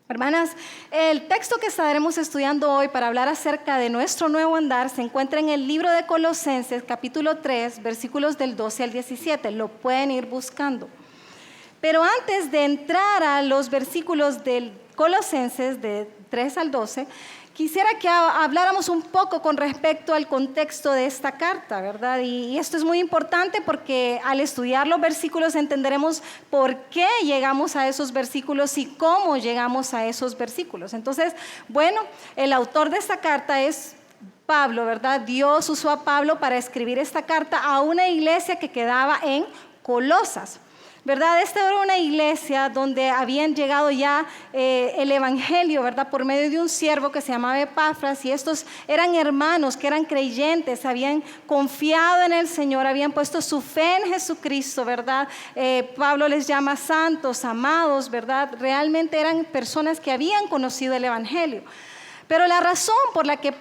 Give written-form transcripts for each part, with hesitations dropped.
Hermanas, el texto que estaremos estudiando hoy para hablar acerca de nuestro nuevo andar se encuentra en el libro de Colosenses, capítulo 3, versículos del 12 al 17. Lo pueden ir buscando. Pero antes de entrar a los versículos del Colosenses, de 3 al 12, quisiera que habláramos un poco con respecto al contexto de esta carta, ¿verdad? Y esto es muy importante porque al estudiar los versículos entenderemos por qué llegamos a esos versículos y cómo llegamos a esos versículos. Entonces, bueno, el autor de esta carta es Pablo, ¿verdad? Dios usó a Pablo para escribir esta carta a una iglesia que quedaba en Colosas, ¿verdad? Esta era una iglesia donde habían llegado ya el evangelio, ¿verdad? Por medio de un siervo que se llamaba Epafras, y estos eran hermanos que eran creyentes, habían confiado en el Señor, habían puesto su fe en Jesucristo, ¿verdad? Pablo les llama santos, amados, ¿verdad? Realmente eran personas que habían conocido el evangelio. Pero la razón por la que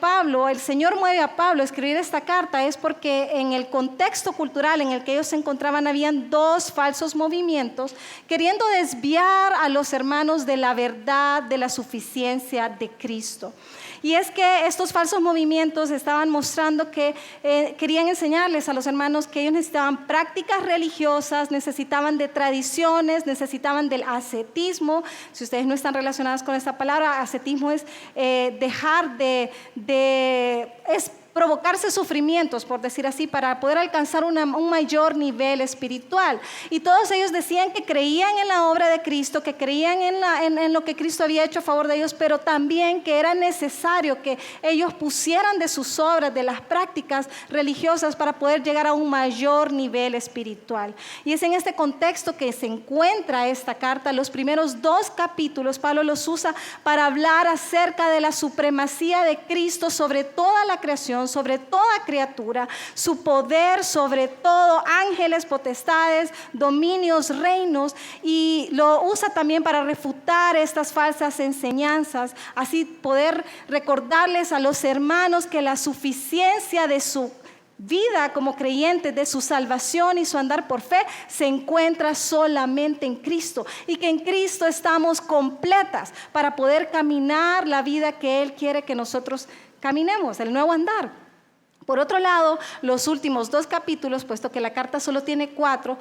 el Señor mueve a Pablo a escribir esta carta es porque en el contexto cultural en el que ellos se encontraban habían dos falsos movimientos queriendo desviar a los hermanos de la verdad, de la suficiencia de Cristo. Y es que estos falsos movimientos estaban mostrando que querían enseñarles a los hermanos que ellos necesitaban prácticas religiosas, necesitaban de tradiciones, necesitaban del ascetismo. Si ustedes no están relacionados con esta palabra, ascetismo es dejar es provocarse sufrimientos, por decir así, para poder alcanzar un mayor nivel espiritual. Y todos ellos decían que creían en la obra de Cristo, que creían en lo que Cristo había hecho a favor de ellos, pero también que era necesario que ellos pusieran de sus obras, de las prácticas religiosas para poder llegar a un mayor nivel espiritual. Y es en este contexto que se encuentra esta carta. Los primeros 2 capítulos Pablo los usa para hablar acerca de la supremacía de Cristo sobre toda la creación, sobre toda criatura, su poder sobre todo, ángeles, potestades, dominios, reinos, y lo usa también para refutar estas falsas enseñanzas, así poder recordarles a los hermanos que la suficiencia de su vida como creyentes, de su salvación y su andar por fe, se encuentra solamente en Cristo, y que en Cristo estamos completas para poder caminar la vida que Él quiere que nosotros caminemos, el nuevo andar. Por otro lado, los últimos 2 capítulos, puesto que la carta solo tiene 4,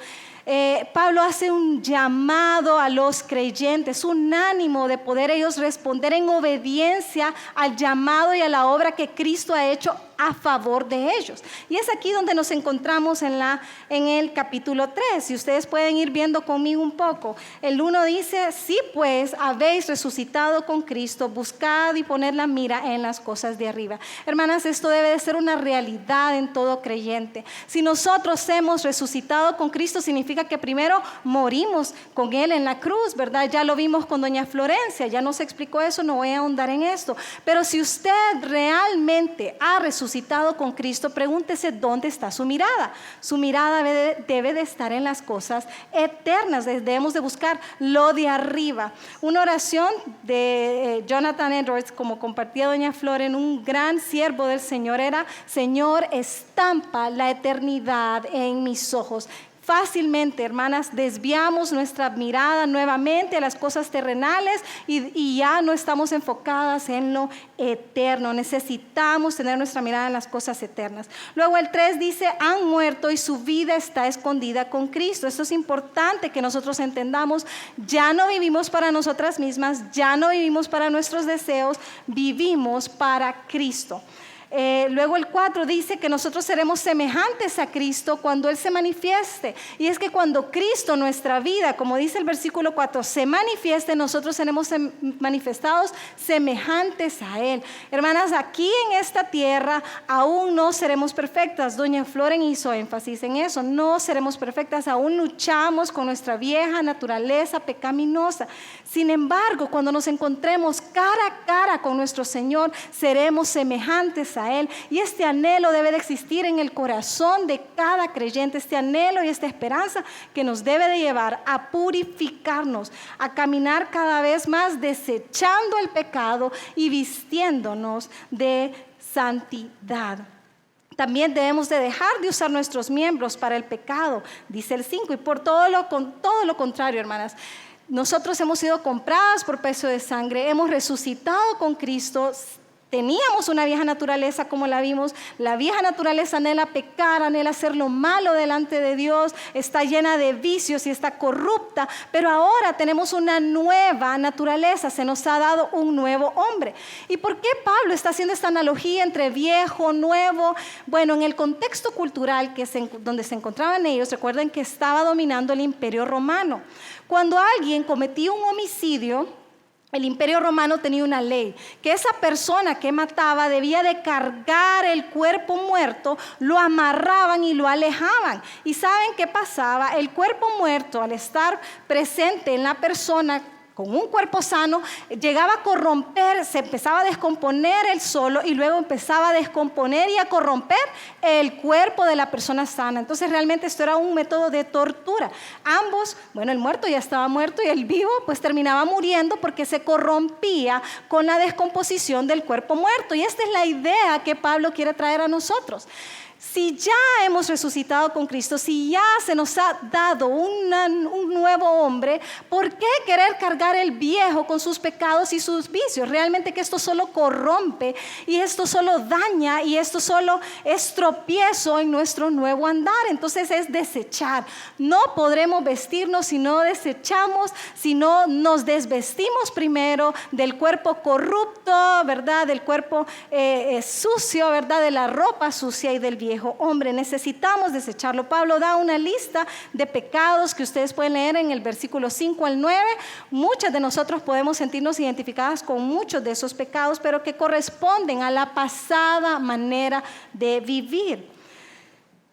Pablo hace un llamado a los creyentes, un ánimo de poder ellos responder en obediencia al llamado y a la obra que Cristo ha hecho a favor de ellos. Y es aquí donde nos encontramos en el capítulo 3. Si ustedes pueden ir viendo conmigo un poco. El 1 dice: si pues habéis resucitado con Cristo, buscad y poned la mira en las cosas de arriba. Hermanas, esto debe de ser una realidad en todo creyente. Si nosotros hemos resucitado con Cristo, significa que primero morimos con Él en la cruz, ¿verdad? Ya lo vimos con doña Florencia, ya nos explicó eso, no voy a ahondar en esto. Pero si usted realmente ha resucitado con Cristo, pregúntese dónde está su mirada. Su mirada debe de estar en las cosas eternas. Debemos de buscar lo de arriba. Una oración de Jonathan Edwards, como compartía doña Flor, en un gran siervo del Señor, era: Señor, estampa la eternidad en mis ojos. Fácilmente, hermanas, desviamos nuestra mirada nuevamente a las cosas terrenales y ya no estamos enfocadas en lo eterno. Necesitamos tener nuestra mirada en las cosas eternas. Luego el 3 dice: han muerto y su vida está escondida con Cristo. Esto es importante que nosotros entendamos. Ya no vivimos para nosotras mismas, ya no vivimos para nuestros deseos, vivimos para Cristo. Luego el 4 dice que nosotros seremos semejantes a Cristo cuando Él se manifieste. Y es que cuando Cristo, nuestra vida, como dice el versículo 4, se manifieste, nosotros seremos manifestados semejantes a Él. Hermanas, aquí en esta tierra aún no seremos perfectas. Doña Floren hizo énfasis en eso. No seremos perfectas, aún luchamos con nuestra vieja naturaleza pecaminosa. Sin embargo, cuando nos encontremos cara a cara con nuestro Señor, seremos semejantes a Él. Y este anhelo debe de existir en el corazón de cada creyente, este anhelo y esta esperanza que nos debe de llevar a purificarnos, a caminar cada vez más desechando el pecado y vistiéndonos de santidad. También debemos de dejar de usar nuestros miembros para el pecado, dice el 5, y por todo lo contrario, hermanas. Nosotros hemos sido comprados por precio de sangre, hemos resucitado con Cristo. Teníamos una vieja naturaleza, como la vimos. La vieja naturaleza anhela pecar, anhela hacer lo malo delante de Dios, está llena de vicios y está corrupta, pero ahora tenemos una nueva naturaleza, se nos ha dado un nuevo hombre. ¿Y por qué Pablo está haciendo esta analogía entre viejo, nuevo? Bueno, en el contexto cultural donde se encontraban ellos, recuerden que estaba dominando el Imperio Romano. Cuando alguien cometía un homicidio, el Imperio Romano tenía una ley, que esa persona que mataba debía de cargar el cuerpo muerto, lo amarraban y lo alejaban. ¿Y saben qué pasaba? El cuerpo muerto, al estar presente en la persona con un cuerpo sano, llegaba a corromper, se empezaba a descomponer él solo y luego empezaba a descomponer y a corromper el cuerpo de la persona sana. Entonces realmente esto era un método de tortura. Ambos, bueno, el muerto ya estaba muerto y el vivo pues terminaba muriendo porque se corrompía con la descomposición del cuerpo muerto. Y esta es la idea que Pablo quiere traer a nosotros. Si ya hemos resucitado con Cristo, si ya se nos ha dado un nuevo hombre, ¿por qué querer cargar el viejo con sus pecados y sus vicios? Realmente que esto solo corrompe y esto solo daña y esto solo es tropiezo en nuestro nuevo andar. Entonces es desechar. No podremos vestirnos si no desechamos, si no nos desvestimos primero del cuerpo corrupto, ¿verdad? Del cuerpo sucio, ¿verdad? De la ropa sucia y del viejo hombre. Necesitamos desecharlo. Pablo da una lista de pecados que ustedes pueden leer en el versículo 5 al 9. Muchas de nosotros podemos sentirnos identificadas con muchos de esos pecados, pero que corresponden a la pasada manera de vivir.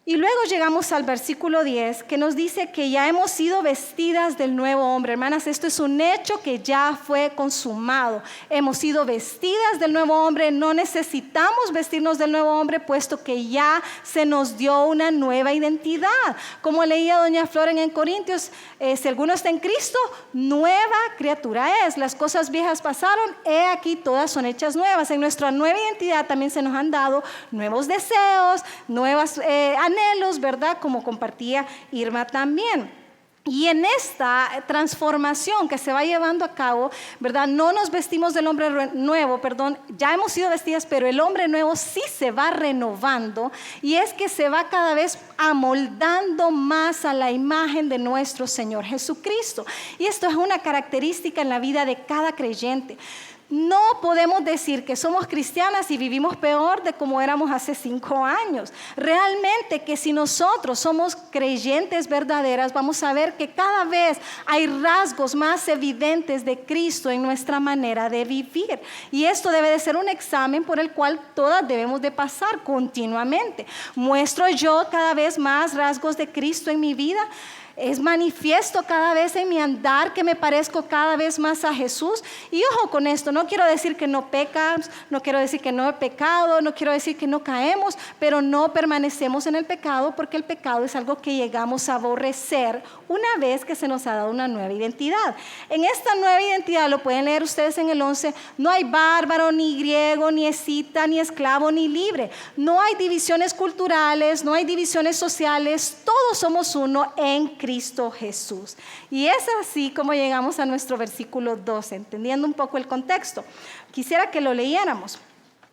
Y luego llegamos al versículo 10, que nos dice que ya hemos sido vestidas del nuevo hombre. Hermanas, esto es un hecho que ya fue consumado. Hemos sido vestidas del nuevo hombre. No necesitamos vestirnos del nuevo hombre, puesto que ya se nos dio una nueva identidad. Como leía doña Floren en Corintios, si alguno está en Cristo, nueva criatura es. Las cosas viejas pasaron, he aquí todas son hechas nuevas. En nuestra nueva identidad también se nos han dado nuevos deseos, nuevas anhelos, ¿verdad? Como compartía Irma también. Y en esta transformación que se va llevando a cabo, ¿verdad? No nos vestimos del hombre nuevo, ya hemos sido vestidas, pero el hombre nuevo sí se va renovando y es que se va cada vez amoldando más a la imagen de nuestro Señor Jesucristo. Y esto es una característica en la vida de cada creyente. No podemos decir que somos cristianas y vivimos peor de como éramos hace 5 años. Realmente que si nosotros somos creyentes verdaderas, vamos a ver que cada vez hay rasgos más evidentes de Cristo en nuestra manera de vivir. Y esto debe de ser un examen por el cual todas debemos de pasar continuamente. ¿Muestro yo cada vez más rasgos de Cristo en mi vida? ¿Es manifiesto cada vez en mi andar que me parezco cada vez más a Jesús? Y ojo con esto, no quiero decir que no pecas, no quiero decir que no he pecado, no quiero decir que no caemos, pero no permanecemos en el pecado porque el pecado es algo que llegamos a aborrecer una vez que se nos ha dado una nueva identidad. En esta nueva identidad, lo pueden leer ustedes en el 11, no hay bárbaro, ni griego, ni escita, ni esclavo, ni libre. No hay divisiones culturales, no hay divisiones sociales, todos somos uno en Cristo Jesús. Y es así como llegamos a nuestro versículo 12, entendiendo un poco el contexto. Quisiera que lo leyéramos.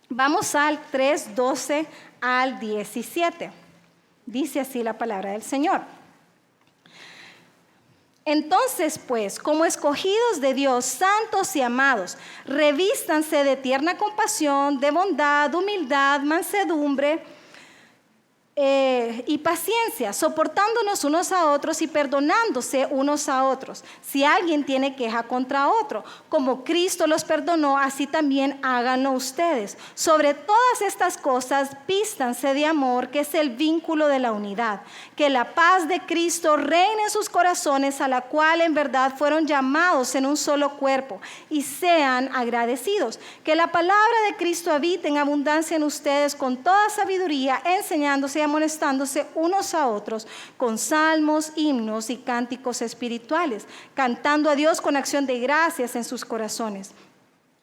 Vamos al 3, 12 al 17. Dice así la palabra del Señor. Entonces, pues, como escogidos de Dios, santos y amados, revístanse de tierna compasión, de bondad, humildad, mansedumbre, y paciencia, soportándonos unos a otros y perdonándose unos a otros. Si alguien tiene queja contra otro, como Cristo los perdonó, así también háganlo ustedes. Sobre todas estas cosas, vístanse de amor, que es el vínculo de la unidad. Que la paz de Cristo reine en sus corazones, a la cual en verdad fueron llamados en un solo cuerpo, y sean agradecidos. Que la palabra de Cristo habite en abundancia en ustedes con toda sabiduría, enseñándose y amonestándose unos a otros con salmos, himnos y cánticos espirituales, cantando a Dios con acción de gracias en sus corazones.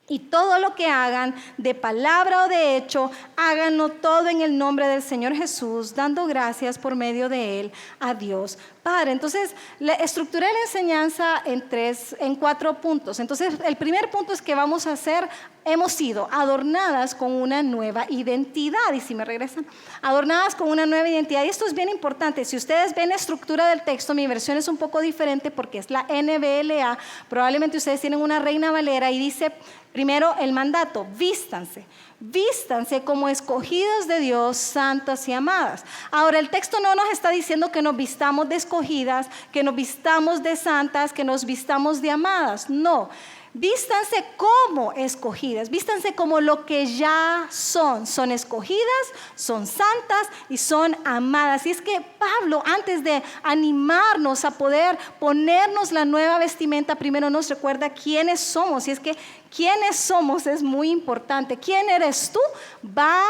Y todo lo que hagan, de palabra o de hecho, háganlo todo en el nombre del Señor Jesús, dando gracias por medio de Él a Dios Padre. Entonces, estructuré la enseñanza en 4 puntos. Entonces, el primer punto es que hemos sido adornadas con una nueva identidad. Y si me regresan, adornadas con una nueva identidad. Y esto es bien importante. Si ustedes ven la estructura del texto, mi versión es un poco diferente porque es la NBLA. Probablemente ustedes tienen una Reina Valera y dice primero el mandato: vístanse. Vístanse como escogidas de Dios, santas y amadas. Ahora, el texto no nos está diciendo que nos vistamos de escogidas, que nos vistamos de santas, que nos vistamos de amadas. No, vístanse como escogidas, vístanse como lo que ya son. Son escogidas, son santas y son amadas. Y es que Pablo, antes de animarnos a poder ponernos la nueva vestimenta, primero nos recuerda quiénes somos. Y es que quiénes somos es muy importante. ¿Quién eres tú? Va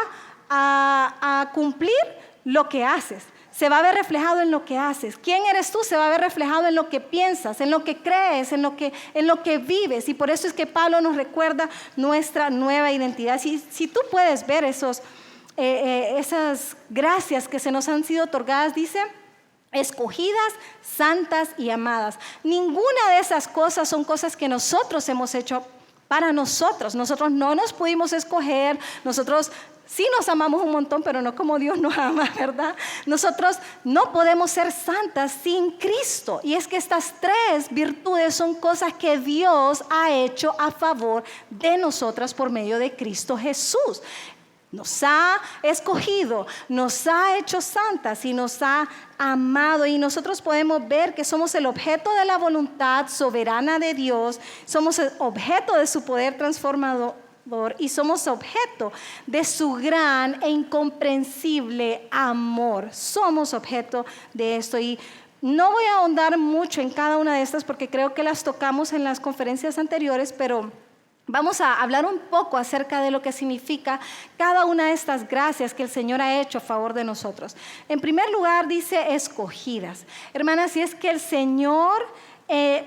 a cumplir lo que haces. Se va a ver reflejado en lo que haces. ¿Quién eres tú? Se va a ver reflejado en lo que piensas, en lo que crees, en lo que vives. Y por eso es que Pablo nos recuerda nuestra nueva identidad. Si tú puedes ver esas gracias que se nos han sido otorgadas, dice: escogidas, santas y amadas. Ninguna de esas cosas son cosas que nosotros hemos hecho para nosotros. Nosotros no nos pudimos escoger. Nosotros sí nos amamos un montón, pero no como Dios nos ama, ¿verdad? Nosotros no podemos ser santas sin Cristo. Y es que estas 3 virtudes son cosas que Dios ha hecho a favor de nosotras por medio de Cristo Jesús. Nos ha escogido, nos ha hecho santas y nos ha amado. Y nosotros podemos ver que somos el objeto de la voluntad soberana de Dios. Somos el objeto de su poder transformador. Y somos objeto de su gran e incomprensible amor. Somos objeto de esto. Y no voy a ahondar mucho en cada una de estas porque creo que las tocamos en las conferencias anteriores, pero vamos a hablar un poco acerca de lo que significa cada una de estas gracias que el Señor ha hecho a favor de nosotros. En primer lugar, dice escogidas. Hermanas, si es que el Señor,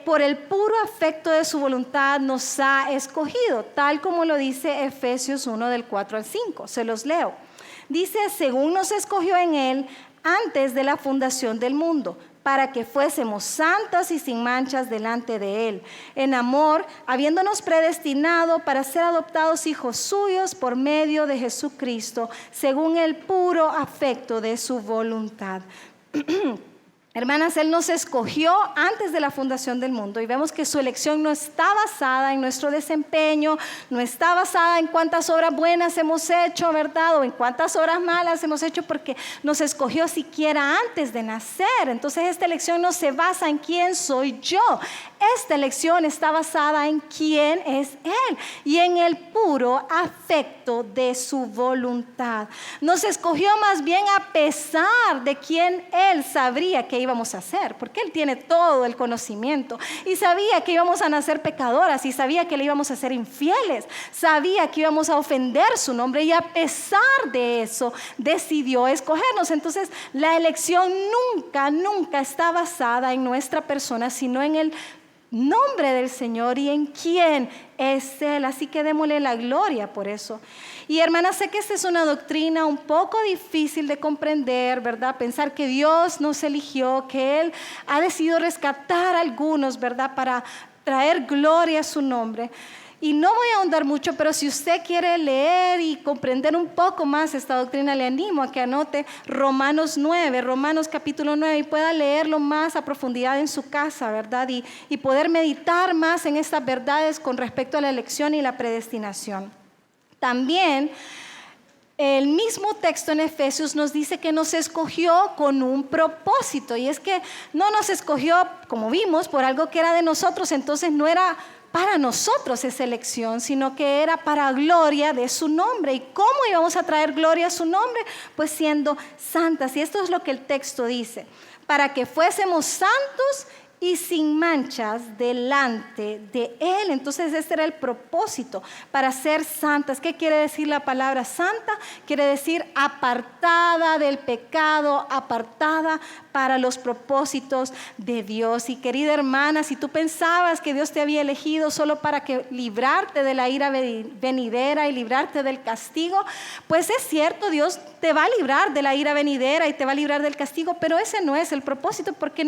por el puro afecto de su voluntad, nos ha escogido, tal como lo dice Efesios 1 del 4 al 5. Se los leo. Dice: según nos escogió en Él antes de la fundación del mundo, para que fuésemos santas y sin manchas delante de Él, en amor, habiéndonos predestinado para ser adoptados hijos suyos por medio de Jesucristo, según el puro afecto de su voluntad. Hermanas, Él nos escogió antes de la fundación del mundo y vemos que su elección no está basada en nuestro desempeño, no está basada en cuántas obras buenas hemos hecho, ¿verdad? O en cuántas obras malas hemos hecho, porque nos escogió siquiera antes de nacer. Entonces esta elección no se basa en quién soy yo. Esta elección está basada en quién es Él y en el puro afecto de su voluntad. Nos escogió más bien a pesar de quién Él sabría que íbamos a hacer, porque Él tiene todo el conocimiento y sabía que íbamos a nacer pecadoras y sabía que le íbamos a ser infieles, sabía que íbamos a ofender su nombre y a pesar de eso decidió escogernos. Entonces la elección nunca está basada en nuestra persona, sino en el nombre del Señor y en quién es Él. Así que démosle la gloria por eso. Y hermanas, sé que esta es una doctrina un poco difícil de comprender, ¿verdad? Pensar que Dios nos eligió, que Él ha decidido rescatar a algunos, ¿verdad? Para traer gloria a su nombre. Y no voy a ahondar mucho, pero si usted quiere leer y comprender un poco más esta doctrina, le animo a que anote Romanos capítulo 9, y pueda leerlo más a profundidad en su casa, ¿verdad? Y poder meditar más en estas verdades con respecto a la elección y la predestinación. También el mismo texto en Efesios nos dice que nos escogió con un propósito, y es que no nos escogió, como vimos, por algo que era de nosotros. Entonces no era para nosotros esa elección, sino que era para gloria de su nombre. ¿Y cómo íbamos a traer gloria a su nombre? Pues siendo santas. Y esto es lo que el texto dice: para que fuésemos santos y sin manchas delante de Él. Entonces este era el propósito, para ser santas. ¿Qué quiere decir la palabra santa? Quiere decir apartada del pecado, apartada para los propósitos de Dios. Y querida hermana, si tú pensabas que Dios te había elegido solo para librarte de la ira venidera y librarte del castigo, pues es cierto, Dios te va a librar de la ira venidera y te va a librar del castigo, pero ese no es el propósito, porque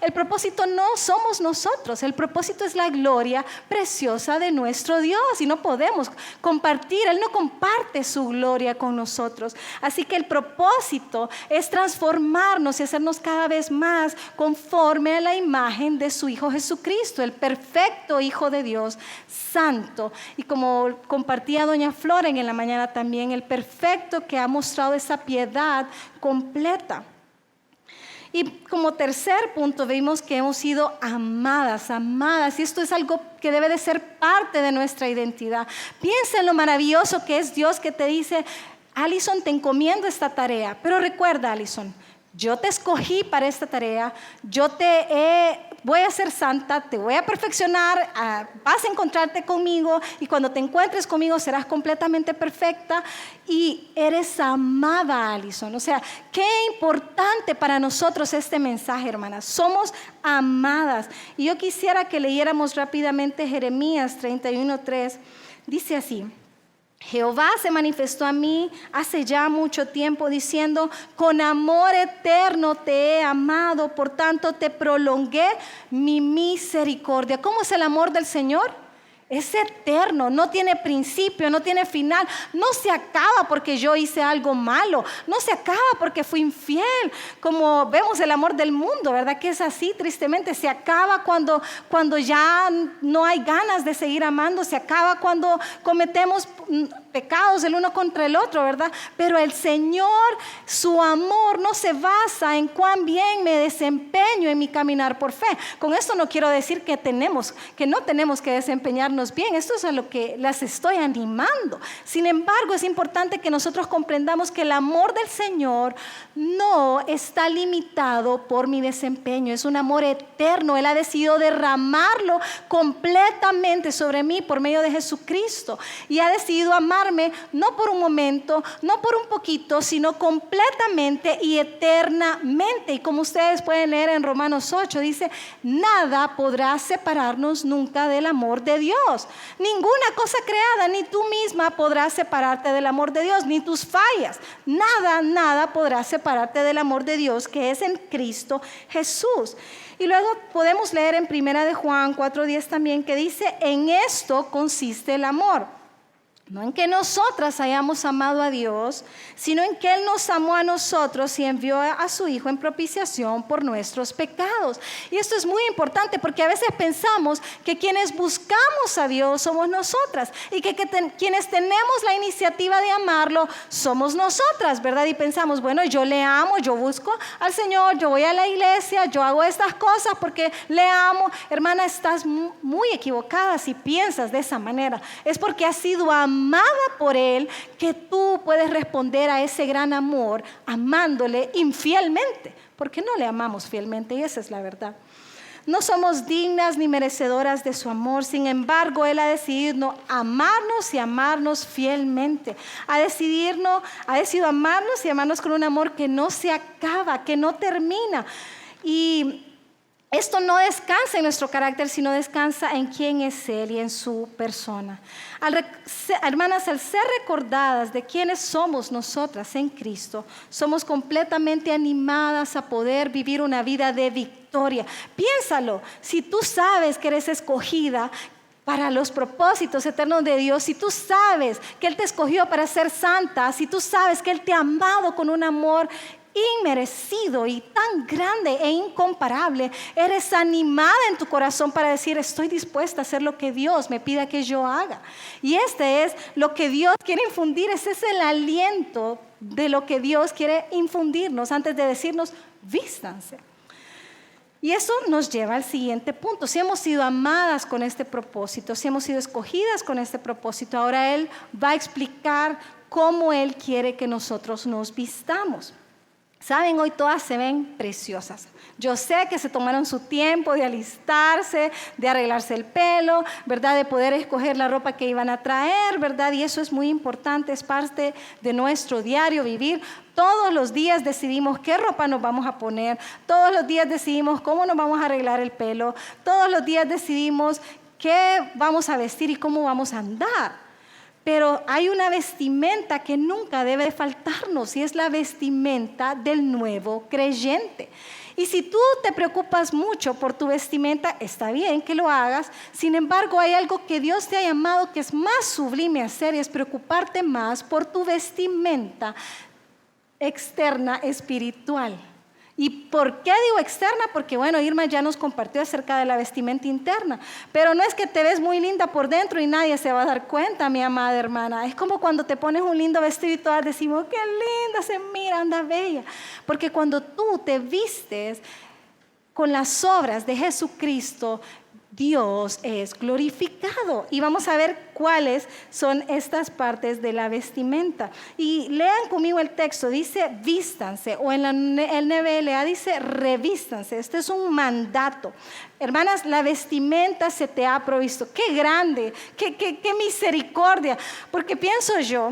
el propósito no somos nosotros, el propósito es la gloria preciosa de nuestro Dios, y no podemos compartir, Él no comparte su gloria con nosotros. Así que el propósito es transformarnos y hacernos cada vez más conforme a la imagen de su Hijo Jesucristo, el perfecto Hijo de Dios, santo. Y como compartía doña Floren en la mañana también, el perfecto que ha mostrado esa piedad completa. Y como tercer punto vimos que hemos sido amadas, y esto es algo que debe de ser parte de nuestra identidad. Piensa en lo maravilloso que es Dios, que te dice: Alison, te encomiendo esta tarea, pero recuerda, Alison, yo te escogí para esta tarea, voy a ser santa, te voy a perfeccionar, vas a encontrarte conmigo, y cuando te encuentres conmigo serás completamente perfecta y eres amada, Alison. O sea, qué importante para nosotros este mensaje, hermanas. Somos amadas. Y yo quisiera que leyéramos rápidamente Jeremías 31:3. Dice así: Jehová se manifestó a mí hace ya mucho tiempo diciendo: con amor eterno te he amado, por tanto te prolongué mi misericordia. ¿Cómo es el amor del Señor? Es eterno, no tiene principio, no tiene final, no se acaba porque yo hice algo malo, no se acaba porque fui infiel, como vemos el amor del mundo, ¿verdad? Que es así, tristemente, se acaba cuando ya no hay ganas de seguir amando, se acaba cuando cometemos pecados el uno contra el otro, ¿verdad? Pero el Señor, su amor no se basa en cuán bien me desempeño en mi caminar por fe. Con esto no quiero decir que no tenemos que desempeñarnos bien. Esto es a lo que las estoy animando. Sin embargo, es importante que nosotros comprendamos que el amor del Señor no está limitado por mi desempeño. Es un amor eterno. Él ha decidido derramarlo completamente sobre mí por medio de Jesucristo, y ha decidido amarme no por un momento, no por un poquito, sino completamente y eternamente. Y como ustedes pueden leer en Romanos 8, dice: nada podrá separarnos nunca del amor de Dios. Ninguna cosa creada, ni tú misma podrás separarte del amor de Dios, ni tus fallas. Nada podrá separarte del amor de Dios que es en Cristo Jesús. Y luego podemos leer en 1 de Juan 4:10 también, que dice: en esto consiste el amor. No en que nosotras hayamos amado a Dios, sino en que Él nos amó a nosotros y envió a su Hijo en propiciación por nuestros pecados. Y esto es muy importante, porque a veces pensamos que quienes buscamos a Dios somos nosotras, y que quienes tenemos la iniciativa de amarlo somos nosotras, ¿verdad? Y pensamos: bueno, yo le amo, yo busco al Señor, yo voy a la iglesia, yo hago estas cosas porque le amo. Hermana, estás muy equivocada si piensas de esa manera. Es porque has sido amada por Él que tú puedes responder a ese gran amor amándole infielmente, porque no le amamos fielmente, y esa es la verdad. No somos dignas ni merecedoras de su amor. Sin embargo, Él ha decidido amarnos y amarnos fielmente. Ha decidido amarnos y amarnos con un amor que no se acaba, que no termina. Y esto no descansa en nuestro carácter, sino descansa en quién es Él y en su persona. Hermanas, al ser recordadas de quiénes somos nosotras en Cristo, somos completamente animadas a poder vivir una vida de victoria. Piénsalo, si tú sabes que eres escogida para los propósitos eternos de Dios, si tú sabes que Él te escogió para ser santa, si tú sabes que Él te ha amado con un amor inmerecido y tan grande e incomparable, eres animada en tu corazón para decir: estoy dispuesta a hacer lo que Dios me pida que yo haga. Y este es lo que Dios quiere infundir, ese es el aliento de lo que Dios quiere infundirnos antes de decirnos: vístanse. Y eso nos lleva al siguiente punto. Si hemos sido amadas con este propósito, si hemos sido escogidas con este propósito, ahora Él va a explicar cómo Él quiere que nosotros nos vistamos. Saben, hoy todas se ven preciosas. Yo sé que se tomaron su tiempo de alistarse, de arreglarse el pelo, ¿verdad? De poder escoger la ropa que iban a traer, ¿verdad? Y eso es muy importante, es parte de nuestro diario vivir. Todos los días decidimos qué ropa nos vamos a poner, todos los días decidimos cómo nos vamos a arreglar el pelo, todos los días decidimos qué vamos a vestir y cómo vamos a andar. Pero hay una vestimenta que nunca debe faltarnos y es la vestimenta del nuevo creyente. Y si tú te preocupas mucho por tu vestimenta, está bien que lo hagas. Sin embargo, hay algo que Dios te ha llamado que es más sublime hacer y es preocuparte más por tu vestimenta externa espiritual. ¿Y por qué digo externa? Porque bueno, Irma ya nos compartió acerca de la vestimenta interna, pero no es que te ves muy linda por dentro y nadie se va a dar cuenta, mi amada hermana. Es como cuando te pones un lindo vestido y todas decimos, qué linda se mira, anda bella. Porque cuando tú te vistes con las obras de Jesucristo, Dios es glorificado. Y vamos a ver cuáles son estas partes de la vestimenta. Y lean conmigo el texto, dice vístanse, o en la NBLA dice revístanse. Este es un mandato. Hermanas, la vestimenta se te ha provisto. ¡Qué grande! ¡Qué misericordia! Porque pienso yo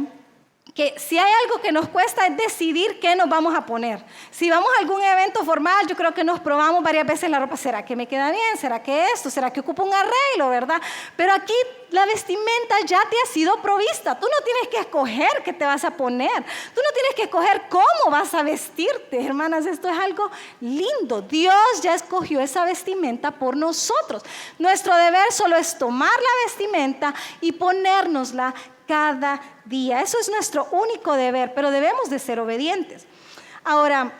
que si hay algo que nos cuesta es decidir qué nos vamos a poner. Si vamos a algún evento formal, yo creo que nos probamos varias veces la ropa. ¿Será que me queda bien? ¿Será que esto? ¿Será que ocupa un arreglo? ¿Verdad? Pero aquí la vestimenta ya te ha sido provista. Tú no tienes que escoger qué te vas a poner. Tú no tienes que escoger cómo vas a vestirte. Hermanas, esto es algo lindo. Dios ya escogió esa vestimenta por nosotros. Nuestro deber solo es tomar la vestimenta y ponérnosla cada día. Eso es nuestro único deber, pero debemos de ser obedientes. Ahora,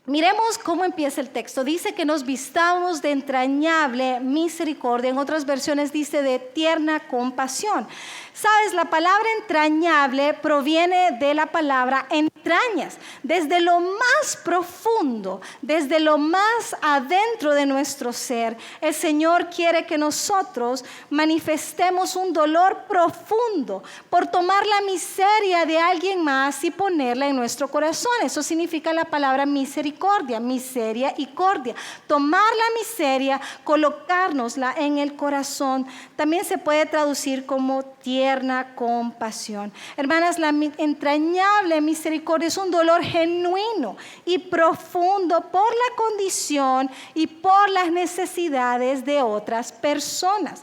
miremos cómo empieza el texto. Dice que nos vistamos de entrañable misericordia. En otras versiones dice de tierna compasión. Sabes, la palabra entrañable proviene de la palabra entrañas. Desde lo más profundo, desde lo más adentro de nuestro ser, el Señor quiere que nosotros manifestemos un dolor profundo por tomar la miseria de alguien más y ponerla en nuestro corazón. Eso significa la palabra misericordia, miseria y cordia. Tomar la miseria, colocárnosla en el corazón. También se puede traducir como tierna compasión. Hermanas, la entrañable misericordia es un dolor genuino y profundo por la condición y por las necesidades de otras personas.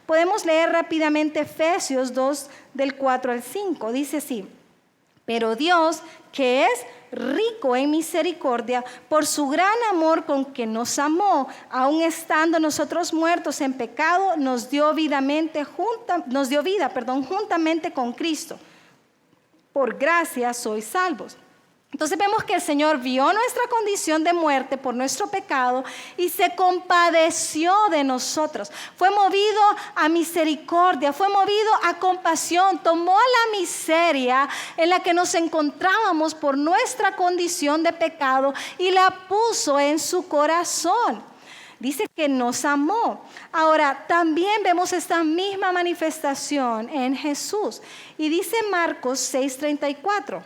Podemos leer rápidamente Efesios 2, del 4 al 5. Dice así: pero Dios, que es rico en misericordia, por su gran amor con que nos amó, aun estando nosotros muertos en pecado, nos dio vida juntamente con Cristo. Por gracia sois salvos. Entonces vemos que el Señor vio nuestra condición de muerte por nuestro pecado y se compadeció de nosotros. Fue movido a misericordia, fue movido a compasión, tomó la miseria en la que nos encontrábamos por nuestra condición de pecado y la puso en su corazón. Dice que nos amó. Ahora, también vemos esta misma manifestación en Jesús. Y dice Marcos 6:34.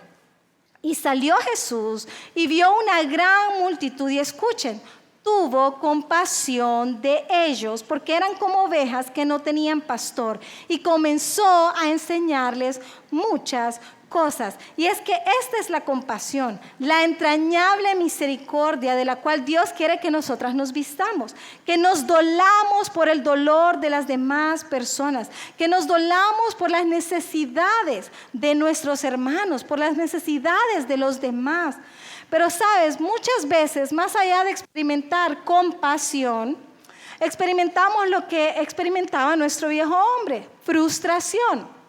Y salió Jesús y vio una gran multitud, y escuchen, tuvo compasión de ellos porque eran como ovejas que no tenían pastor, y comenzó a enseñarles muchas cosas. Y es que esta es la compasión, la entrañable misericordia de la cual Dios quiere que nosotras nos vistamos, que nos dolamos por el dolor de las demás personas, que nos dolamos por las necesidades de nuestros hermanos, por las necesidades de los demás. Pero sabes, muchas veces, más allá de experimentar compasión, experimentamos lo que experimentaba nuestro viejo hombre: frustración.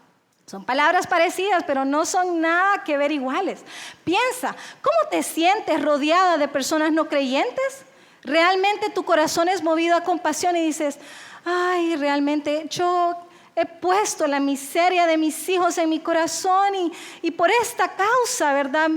Son palabras parecidas, pero no son nada que ver iguales. Piensa, ¿cómo te sientes rodeada de personas no creyentes? ¿Realmente tu corazón es movido a compasión y dices, ay, realmente yo He puesto la miseria de mis hijos en mi corazón y por esta causa, ¿verdad?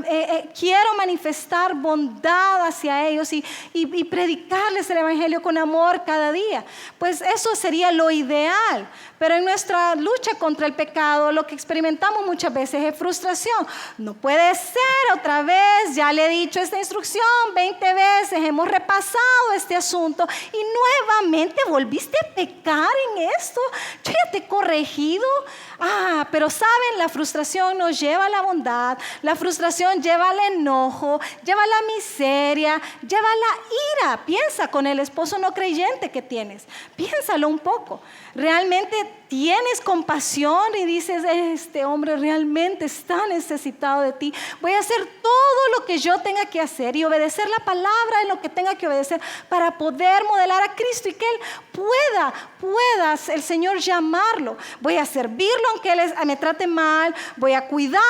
Quiero manifestar bondad hacia ellos y predicarles el evangelio con amor cada día. Pues eso sería lo ideal. Pero en nuestra lucha contra el pecado, lo que experimentamos muchas veces es frustración. No puede ser otra vez, ya le he dicho esta instrucción 20 veces, hemos repasado este asunto y nuevamente volviste a pecar en esto. Yo ya te he corregido. Pero saben, la frustración nos lleva a la bondad, la frustración lleva al enojo, lleva a la miseria, lleva a la ira. Piensa con el esposo no creyente que tienes, piénsalo un poco. Realmente tienes compasión y dices, este hombre realmente está necesitado de ti. Voy a hacer todo lo que yo tenga que hacer y obedecer la palabra en lo que tenga que obedecer para poder modelar a Cristo y que Él pueda el Señor llamarlo. Voy a servirlo aunque Él me trate mal, voy a cuidarlo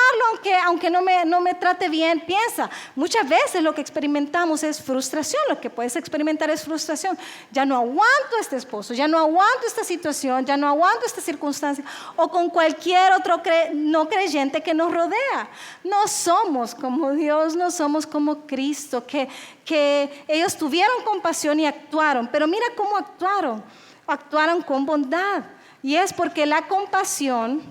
aunque no me trate bien. Piensa, muchas veces lo que experimentamos es frustración, lo que puedes experimentar es frustración. Ya no aguanto a este esposo, ya no aguanto esta situación, ya no aguanto esta circunstancia, o con cualquier otro no creyente que nos rodea. No somos como Dios, no somos como Cristo, que ellos tuvieron compasión y actuaron, pero mira cómo actuaron con bondad. Y es porque la compasión,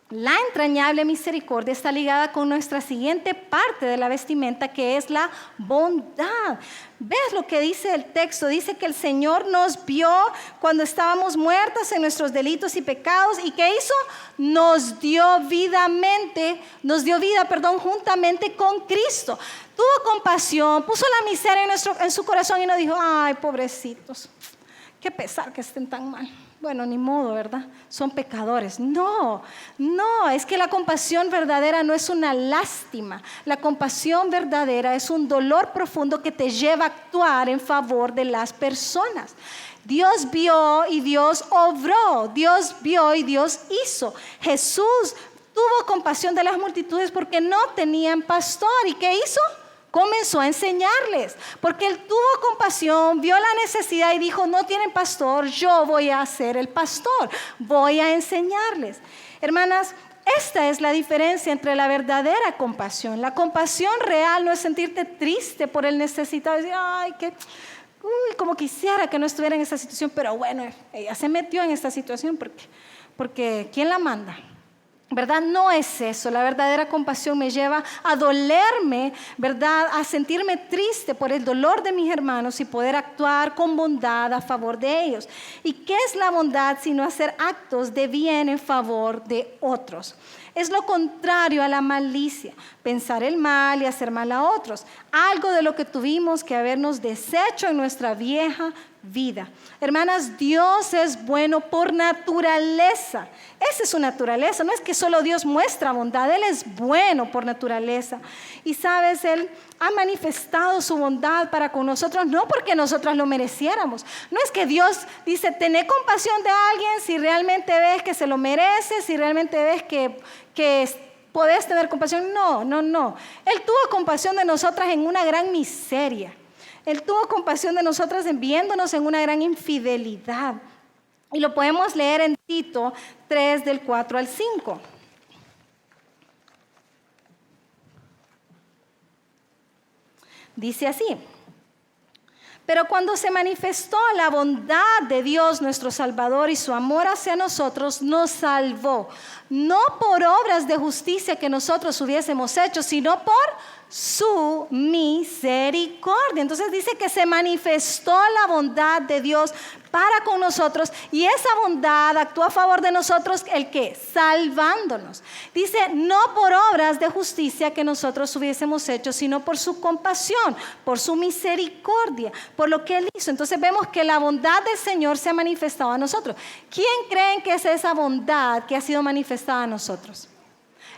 la entrañable misericordia está ligada con nuestra siguiente parte de la vestimenta, que es la bondad. ¿Ves lo que dice el texto? Dice que el Señor nos vio cuando estábamos muertos en nuestros delitos y pecados. ¿Y qué hizo? Nos dio vida, juntamente con Cristo. Tuvo compasión, puso la miseria en su corazón y nos dijo, ay, pobrecitos, qué pesar que estén tan mal. Bueno, ni modo, ¿verdad? Son pecadores. No, es que la compasión verdadera no es una lástima. La compasión verdadera es un dolor profundo que te lleva a actuar en favor de las personas. Dios vio y Dios obró. Dios vio y Dios hizo. Jesús tuvo compasión de las multitudes porque no tenían pastor. ¿Y qué hizo? Comenzó a enseñarles, porque Él tuvo compasión, vio la necesidad y dijo, no tienen pastor, yo voy a ser el pastor, voy a enseñarles. Hermanas, esta es la diferencia entre la verdadera compasión. La compasión real no es sentirte triste por el necesitado, decir, como quisiera que no estuviera en esta situación, pero bueno, ella se metió en esta situación porque ¿quién la manda? ¿Verdad? No es eso. La verdadera compasión me lleva a dolerme, ¿verdad? A sentirme triste por el dolor de mis hermanos y poder actuar con bondad a favor de ellos. ¿Y qué es la bondad sino hacer actos de bien en favor de otros? Es lo contrario a la malicia, pensar el mal y hacer mal a otros. Algo de lo que tuvimos que habernos deshecho en nuestra vieja vida. Hermanas, Dios es bueno por naturaleza. Esa es su naturaleza. No es que solo Dios muestra bondad, Él es bueno por naturaleza. Y sabes, Él ha manifestado su bondad para con nosotros, no porque nosotros lo mereciéramos. No es que Dios dice, tené compasión de alguien si realmente ves que se lo merece, si realmente ves que podés tener compasión. No. Él tuvo compasión de nosotras en una gran miseria. Él tuvo compasión de nosotras viéndonos en una gran infidelidad. Y lo podemos leer en Tito 3, del 4 al 5. Dice así: pero cuando se manifestó la bondad de Dios nuestro Salvador y su amor hacia nosotros, nos salvó, no por obras de justicia que nosotros hubiésemos hecho, sino por su misericordia. Entonces dice que se manifestó la bondad de Dios para con nosotros y esa bondad actuó a favor de nosotros, ¿el qué? Salvándonos. Dice, no por obras de justicia que nosotros hubiésemos hecho, sino por su compasión, por su misericordia, por lo que Él hizo. Entonces vemos que la bondad del Señor se ha manifestado a nosotros. ¿Quién creen que es esa bondad que ha sido manifestada a nosotros?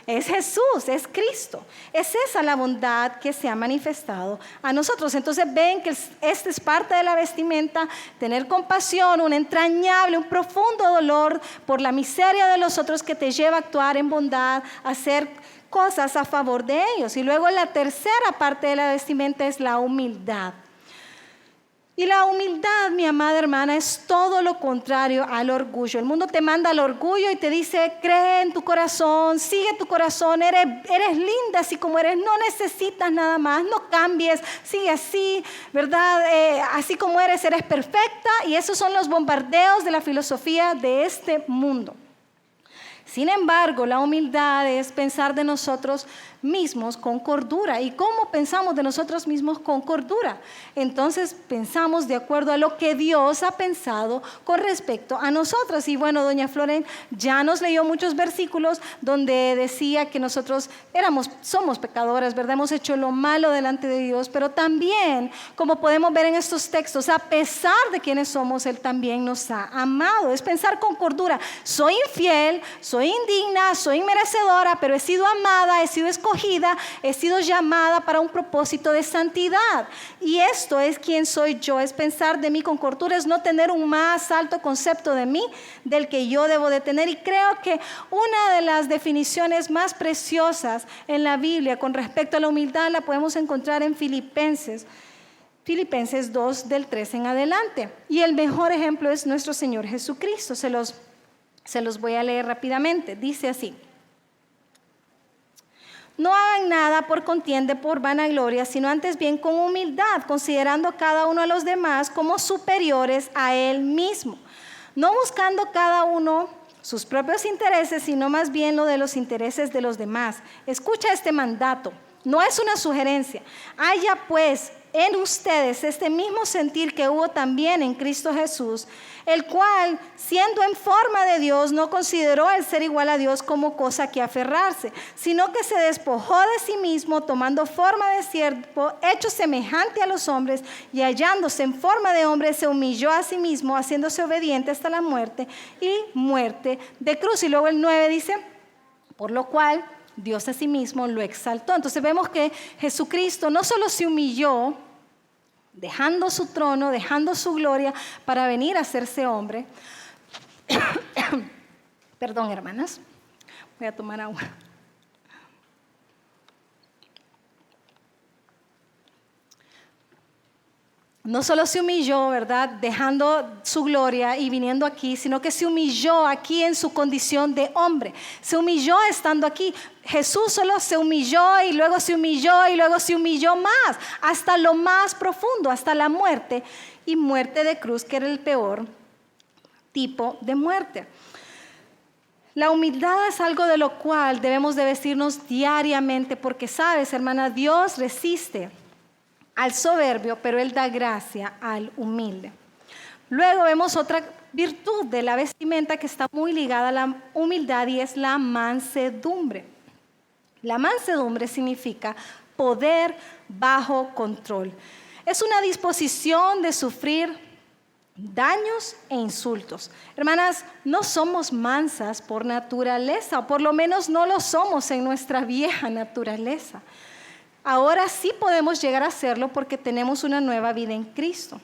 Es Jesús, es Cristo. Es esa la bondad que se ha manifestado a nosotros. Entonces ven que esta es parte de la vestimenta, tener compasión, un entrañable, un profundo dolor por la miseria de los otros que te lleva a actuar en bondad, a hacer cosas a favor de ellos. Y luego la tercera parte de la vestimenta es la humildad. Y la humildad, mi amada hermana, es todo lo contrario al orgullo. El mundo te manda al orgullo y te dice, cree en tu corazón, sigue tu corazón, eres linda así como eres, no necesitas nada más, no cambies, sigue así, ¿verdad? Así como eres perfecta. Y esos son los bombardeos de la filosofía de este mundo. Sin embargo, la humildad es pensar de nosotros mismos con cordura. ¿Y cómo pensamos de nosotros mismos con cordura? Entonces pensamos de acuerdo a lo que Dios ha pensado con respecto a nosotros. Y bueno, doña Floren ya nos leyó muchos versículos donde decía que nosotros somos pecadores, ¿verdad? Hemos hecho lo malo delante de Dios, pero también, como podemos ver en estos textos, a pesar de quienes somos, Él también nos ha amado. Es pensar con cordura. Soy infiel, soy indigna, soy inmerecedora, pero he sido amada, he sido escogida, he sido llamada para un propósito de santidad. Y esto es quién soy yo, es pensar de mí con cordura, es no tener un más alto concepto de mí del que yo debo de tener. Y creo que una de las definiciones más preciosas en la Biblia con respecto a la humildad la podemos encontrar en Filipenses 2, del 3 en adelante. Y el mejor ejemplo es nuestro Señor Jesucristo. Se los voy a leer rápidamente. Dice así: no hagan nada por contienda, por vanagloria, sino antes bien con humildad, considerando cada uno a los demás como superiores a él mismo, no buscando cada uno sus propios intereses, sino más bien lo de los intereses de los demás. Escucha este mandato, no es una sugerencia. Haya pues en ustedes este mismo sentir que hubo también en Cristo Jesús, el cual, siendo en forma de Dios, no consideró el ser igual a Dios como cosa que aferrarse, sino que se despojó de sí mismo, tomando forma de siervo, hecho semejante a los hombres, y hallándose en forma de hombre, se humilló a sí mismo, haciéndose obediente hasta la muerte y muerte de cruz. Y luego el 9 dice, por lo cual Dios a sí mismo lo exaltó. Entonces vemos que Jesucristo no solo se humilló, dejando su trono, dejando su gloria para venir a hacerse hombre. Perdón, hermanas, voy a tomar agua. No solo se humilló, ¿verdad?, dejando su gloria y viniendo aquí, sino que se humilló aquí en su condición de hombre. Se humilló estando aquí. Jesús solo se humilló y luego se humilló y luego se humilló más, hasta lo más profundo, hasta la muerte, y muerte de cruz, que era el peor tipo de muerte. La humildad es algo de lo cual debemos de vestirnos diariamente, porque sabes, hermana, Dios resiste al soberbio, pero Él da gracia al humilde. Luego vemos otra virtud de la vestimenta que está muy ligada a la humildad, y es la mansedumbre. La mansedumbre significa poder bajo control. Es una disposición de sufrir daños e insultos. Hermanas, no somos mansas por naturaleza, o por lo menos no lo somos en nuestra vieja naturaleza. Ahora sí podemos llegar a hacerlo porque tenemos una nueva vida en Cristo.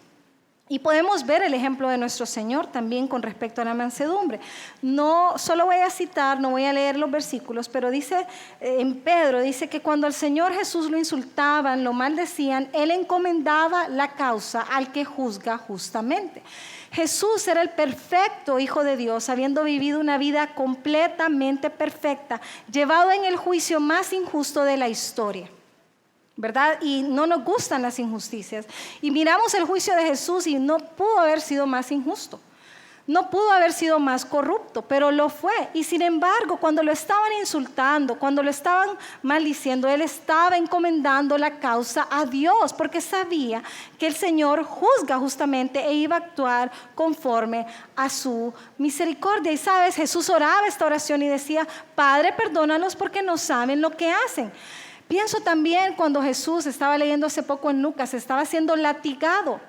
Y podemos ver el ejemplo de nuestro Señor también con respecto a la mansedumbre. No solo voy a citar, no voy a leer los versículos, pero dice en Pedro, dice que cuando al Señor Jesús lo insultaban, lo maldecían, Él encomendaba la causa al que juzga justamente. Jesús era el perfecto Hijo de Dios, habiendo vivido una vida completamente perfecta, llevado en el juicio más injusto de la historia, ¿verdad? Y no nos gustan las injusticias. Y miramos el juicio de Jesús y no pudo haber sido más injusto. No pudo haber sido más corrupto, pero lo fue. Y sin embargo, cuando lo estaban insultando, cuando lo estaban maldiciendo, Él estaba encomendando la causa a Dios, porque sabía que el Señor juzga justamente e iba a actuar conforme a su misericordia. Y sabes, Jesús oraba esta oración y decía, Padre, perdónalos porque no saben lo que hacen. Pienso también cuando Jesús, estaba leyendo hace poco en Lucas, estaba siendo latigado,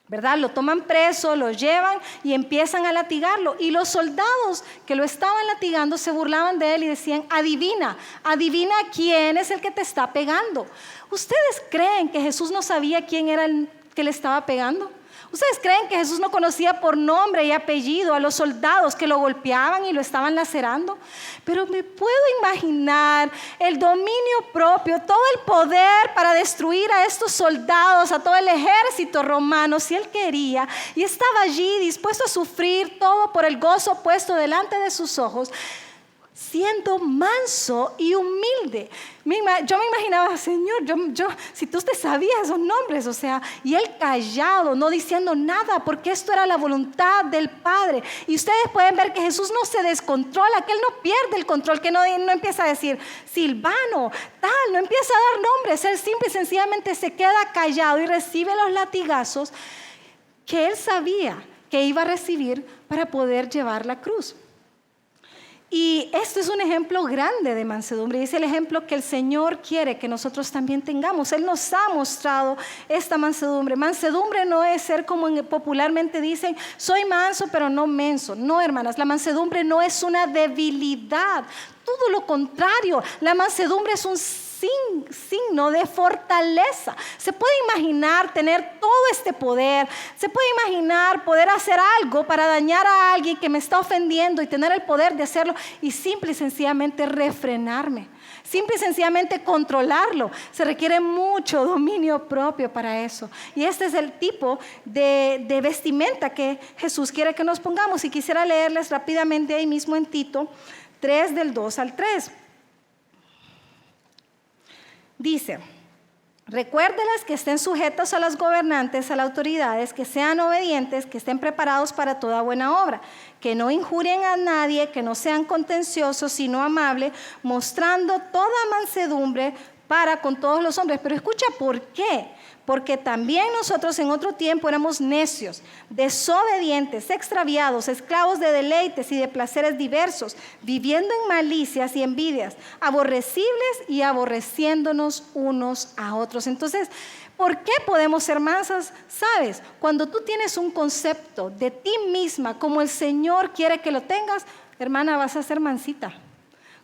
¿verdad? Lo toman preso, lo llevan y empiezan a latigarlo. Y los soldados que lo estaban latigando se burlaban de él y decían, adivina quién es el que te está pegando. ¿Ustedes creen que Jesús no sabía quién era el que le estaba pegando? ¿Ustedes creen que Jesús no conocía por nombre y apellido a los soldados que lo golpeaban y lo estaban lacerando? Pero me puedo imaginar el dominio propio, todo el poder para destruir a estos soldados, a todo el ejército romano, si él quería, y estaba allí dispuesto a sufrir todo por el gozo puesto delante de sus ojos, siendo manso y humilde. Yo me imaginaba, Señor, si tú te sabías esos nombres, y él callado, no diciendo nada, porque esto era la voluntad del Padre. Y ustedes pueden ver que Jesús no se descontrola, que él no pierde el control, que no empieza a decir Silvano, tal, no empieza a dar nombres. Él simple y sencillamente se queda callado y recibe los latigazos que él sabía que iba a recibir para poder llevar la cruz. Y esto es un ejemplo grande de mansedumbre, y es el ejemplo que el Señor quiere que nosotros también tengamos. Él nos ha mostrado esta mansedumbre. Mansedumbre no es ser como popularmente dicen, soy manso pero no menso. No, hermanas, la mansedumbre no es una debilidad. Todo lo contrario, la mansedumbre es un signo de fortaleza. Se puede imaginar tener todo este poder, se puede imaginar poder hacer algo para dañar a alguien que me está ofendiendo y tener el poder de hacerlo y simple y sencillamente refrenarme, simple y sencillamente controlarlo. Se requiere mucho dominio propio para eso, y este es el tipo de vestimenta que Jesús quiere que nos pongamos. Y quisiera leerles rápidamente ahí mismo en Tito 3 del 2 al 3. Dice: recuérdelas que estén sujetos a los gobernantes, a las autoridades, que sean obedientes, que estén preparados para toda buena obra, que no injurien a nadie, que no sean contenciosos, sino amables, mostrando toda mansedumbre para con todos los hombres. Pero escucha por qué. Porque también nosotros en otro tiempo éramos necios, desobedientes, extraviados, esclavos de deleites y de placeres diversos, viviendo en malicias y envidias, aborrecibles y aborreciéndonos unos a otros. Entonces, ¿por qué podemos ser mansas? ¿Sabes? Cuando tú tienes un concepto de ti misma como el Señor quiere que lo tengas, hermana, vas a ser mansita.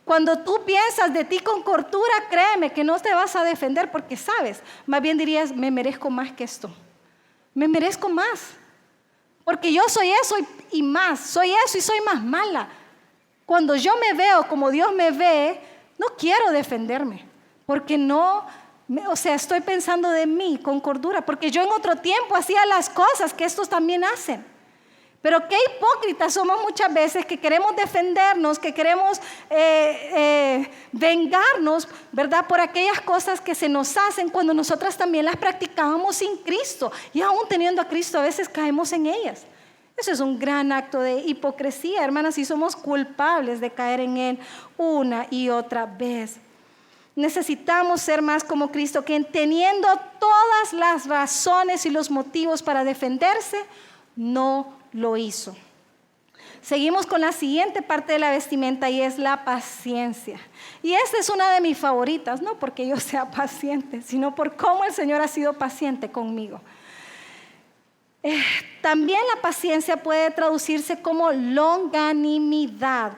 Cuando tú piensas de ti con cordura, créeme que no te vas a defender, porque sabes, más bien dirías, me merezco más que esto. Me merezco más. Porque yo soy eso y más. Soy eso y soy más mala. Cuando yo me veo como Dios me ve, no quiero defenderme. Porque estoy pensando de mí con cordura. Porque yo en otro tiempo hacía las cosas que estos también hacen. Pero qué hipócritas somos muchas veces, que queremos defendernos, que queremos vengarnos, ¿verdad? Por aquellas cosas que se nos hacen cuando nosotras también las practicábamos sin Cristo. Y aún teniendo a Cristo a veces caemos en ellas. Eso es un gran acto de hipocresía, hermanas, y somos culpables de caer en él una y otra vez. Necesitamos ser más como Cristo, quien teniendo todas las razones y los motivos para defenderse, no lo hizo. Seguimos con la siguiente parte de la vestimenta, y es la paciencia. Y esta es una de mis favoritas, no porque yo sea paciente, sino por cómo el Señor ha sido paciente conmigo. También la paciencia puede traducirse como longanimidad.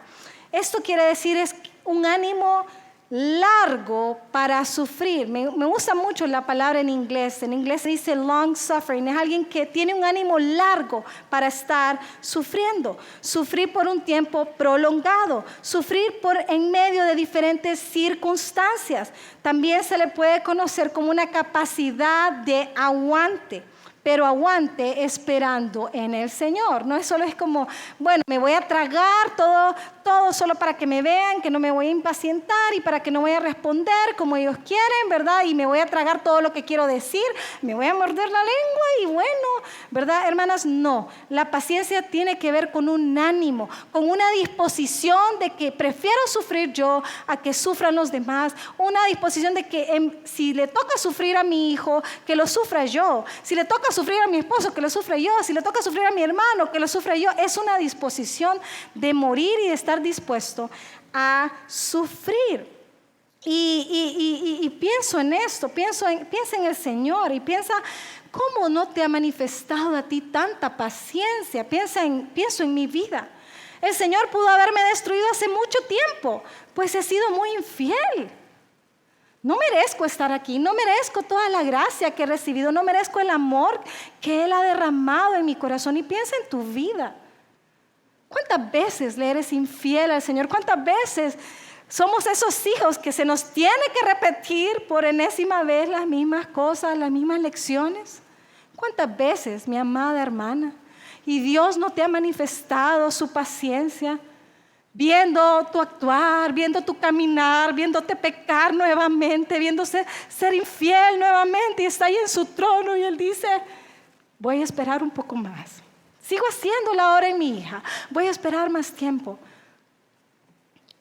Esto quiere decir es un ánimo largo para sufrir. Me gusta mucho la palabra en inglés. En inglés se dice long suffering. Es alguien que tiene un ánimo largo para estar sufriendo. Sufrir por un tiempo prolongado. Sufrir en medio de diferentes circunstancias. También se le puede conocer como una capacidad de aguante. Pero aguante esperando en el Señor. No es solo es como, bueno, me voy a tragar todo solo para que me vean, que no me voy a impacientar y para que no voy a responder como ellos quieren, ¿verdad? Y me voy a tragar todo lo que quiero decir, me voy a morder la lengua y bueno, ¿verdad, hermanas? No, la paciencia tiene que ver con un ánimo, con una disposición de que prefiero sufrir yo a que sufran los demás, una disposición de que si le toca sufrir a mi hijo, que lo sufra yo, si le toca sufrir a mi esposo, que lo sufra yo, si le toca sufrir a mi hermano, que lo sufra yo. Es una disposición de morir y de estar dispuesto a sufrir. Y pienso en esto, piensa en el Señor y piensa cómo no te ha manifestado a ti tanta paciencia. Pienso en mi vida. El Señor pudo haberme destruido hace mucho tiempo, pues he sido muy infiel. No merezco estar aquí, no merezco toda la gracia que he recibido, no merezco el amor que Él ha derramado en mi corazón. Y piensa en tu vida. ¿Cuántas veces le eres infiel al Señor? ¿Cuántas veces somos esos hijos que se nos tiene que repetir por enésima vez las mismas cosas, las mismas lecciones? ¿Cuántas veces, mi amada hermana, y Dios no te ha manifestado su paciencia? Viendo tu actuar, viendo tu caminar, viéndote pecar nuevamente, viéndose ser infiel nuevamente, y está ahí en su trono y Él dice, voy a esperar un poco más. Sigo haciéndolo ahora en mi hija, voy a esperar más tiempo.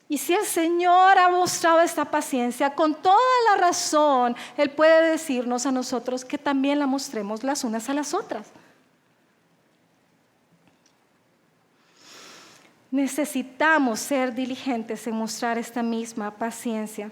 Y si el Señor ha mostrado esta paciencia, con toda la razón, Él puede decirnos a nosotros que también la mostremos las unas a las otras. Necesitamos ser diligentes en mostrar esta misma paciencia.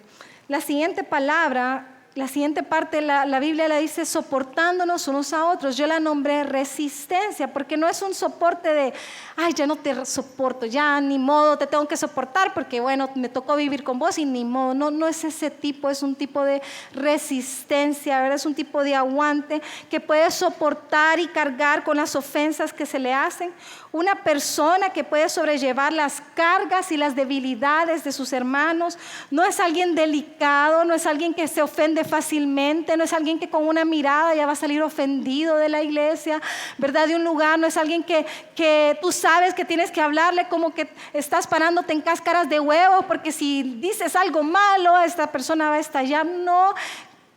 La siguiente palabra, la siguiente parte, la Biblia la dice soportándonos unos a otros. Yo la nombré resistencia, porque no es un soporte de, ay, ya no te soporto, ya ni modo, te tengo que soportar porque bueno, me tocó vivir con vos y ni modo. No es ese tipo, es un tipo de resistencia, ¿verdad? Es un tipo de aguante que puede soportar y cargar con las ofensas que se le hacen. Una persona que puede sobrellevar las cargas y las debilidades de sus hermanos. No es alguien delicado, no es alguien que se ofende fácilmente, no es alguien que con una mirada ya va a salir ofendido de la iglesia, ¿verdad? De un lugar, no es alguien que tú sabes que tienes que hablarle como que estás parándote en cáscaras de huevo, porque si dices algo malo, esta persona va a estallar. No.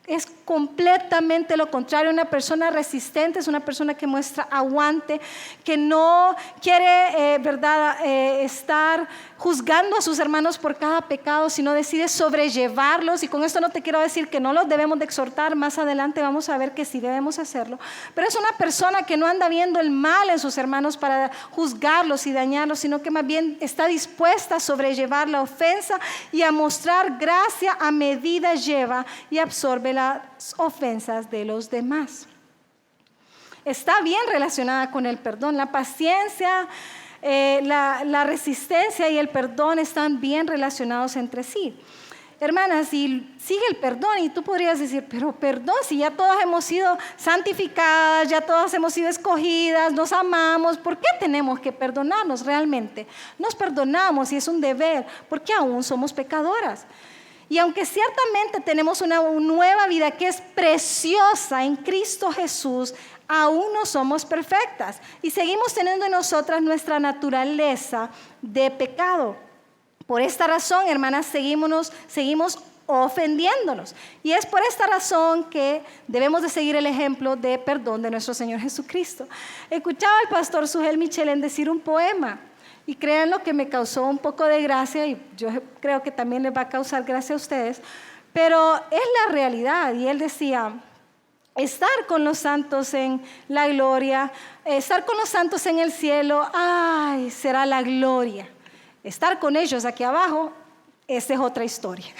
Es completamente lo contrario. Una persona resistente es una persona que muestra aguante, que no quiere estar juzgando a sus hermanos por cada pecado, sino decide sobrellevarlos. Y con esto no te quiero decir que no los debemos de exhortar, más adelante vamos a ver que sí debemos hacerlo, pero es una persona que no anda viendo el mal en sus hermanos para juzgarlos y dañarlos, sino que más bien está dispuesta a sobrellevar la ofensa y a mostrar gracia a medida lleva y absorbe las ofensas de los demás. Está bien relacionada con el perdón. La paciencia, la resistencia y el perdón están bien relacionados entre sí. Hermanas, y sigue el perdón, y tú podrías decir, pero perdón, si ya todas hemos sido santificadas, ya todas hemos sido escogidas, nos amamos, ¿por qué tenemos que perdonarnos realmente? Nos perdonamos y es un deber, porque aún somos pecadoras. Y aunque ciertamente tenemos una nueva vida que es preciosa en Cristo Jesús, aún no somos perfectas y seguimos teniendo en nosotras nuestra naturaleza de pecado. Por esta razón, hermanas, seguimos ofendiéndonos. Y es por esta razón que debemos de seguir el ejemplo de perdón de nuestro Señor Jesucristo. Escuchaba al pastor Sugel Michelen decir un poema. Y créanlo que me causó un poco de gracia y yo creo que también les va a causar gracia a ustedes, pero es la realidad. Y él decía, estar con los santos en la gloria, estar con los santos en el cielo, ay, será la gloria. Estar con ellos aquí abajo, esa es otra historia.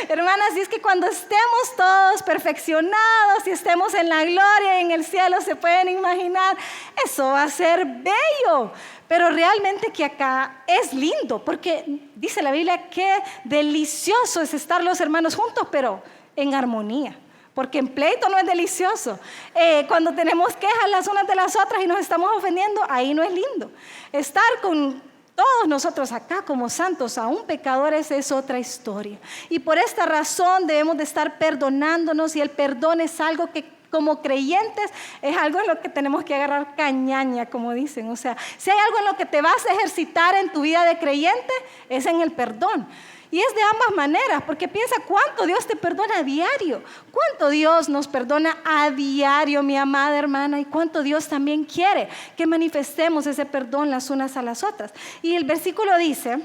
Hermanas, y es que cuando estemos todos perfeccionados y estemos en la gloria y en el cielo, se pueden imaginar, eso va a ser bello. Pero realmente que acá es lindo, porque dice la Biblia que delicioso es estar los hermanos juntos, pero en armonía. Porque en pleito no es delicioso. Cuando tenemos quejas las unas de las otras y nos estamos ofendiendo, ahí no es lindo. Estar con todos nosotros acá como santos, aún pecadores, es otra historia. Y por esta razón debemos de estar perdonándonos, y el perdón es algo que como creyentes es algo en lo que tenemos que agarrar cañaña, como dicen. O sea, si hay algo en lo que te vas a ejercitar en tu vida de creyente, es en el perdón. Y es de ambas maneras, porque piensa cuánto Dios te perdona a diario, cuánto Dios nos perdona a diario, mi amada hermana, y cuánto Dios también quiere que manifestemos ese perdón las unas a las otras. Y el versículo dice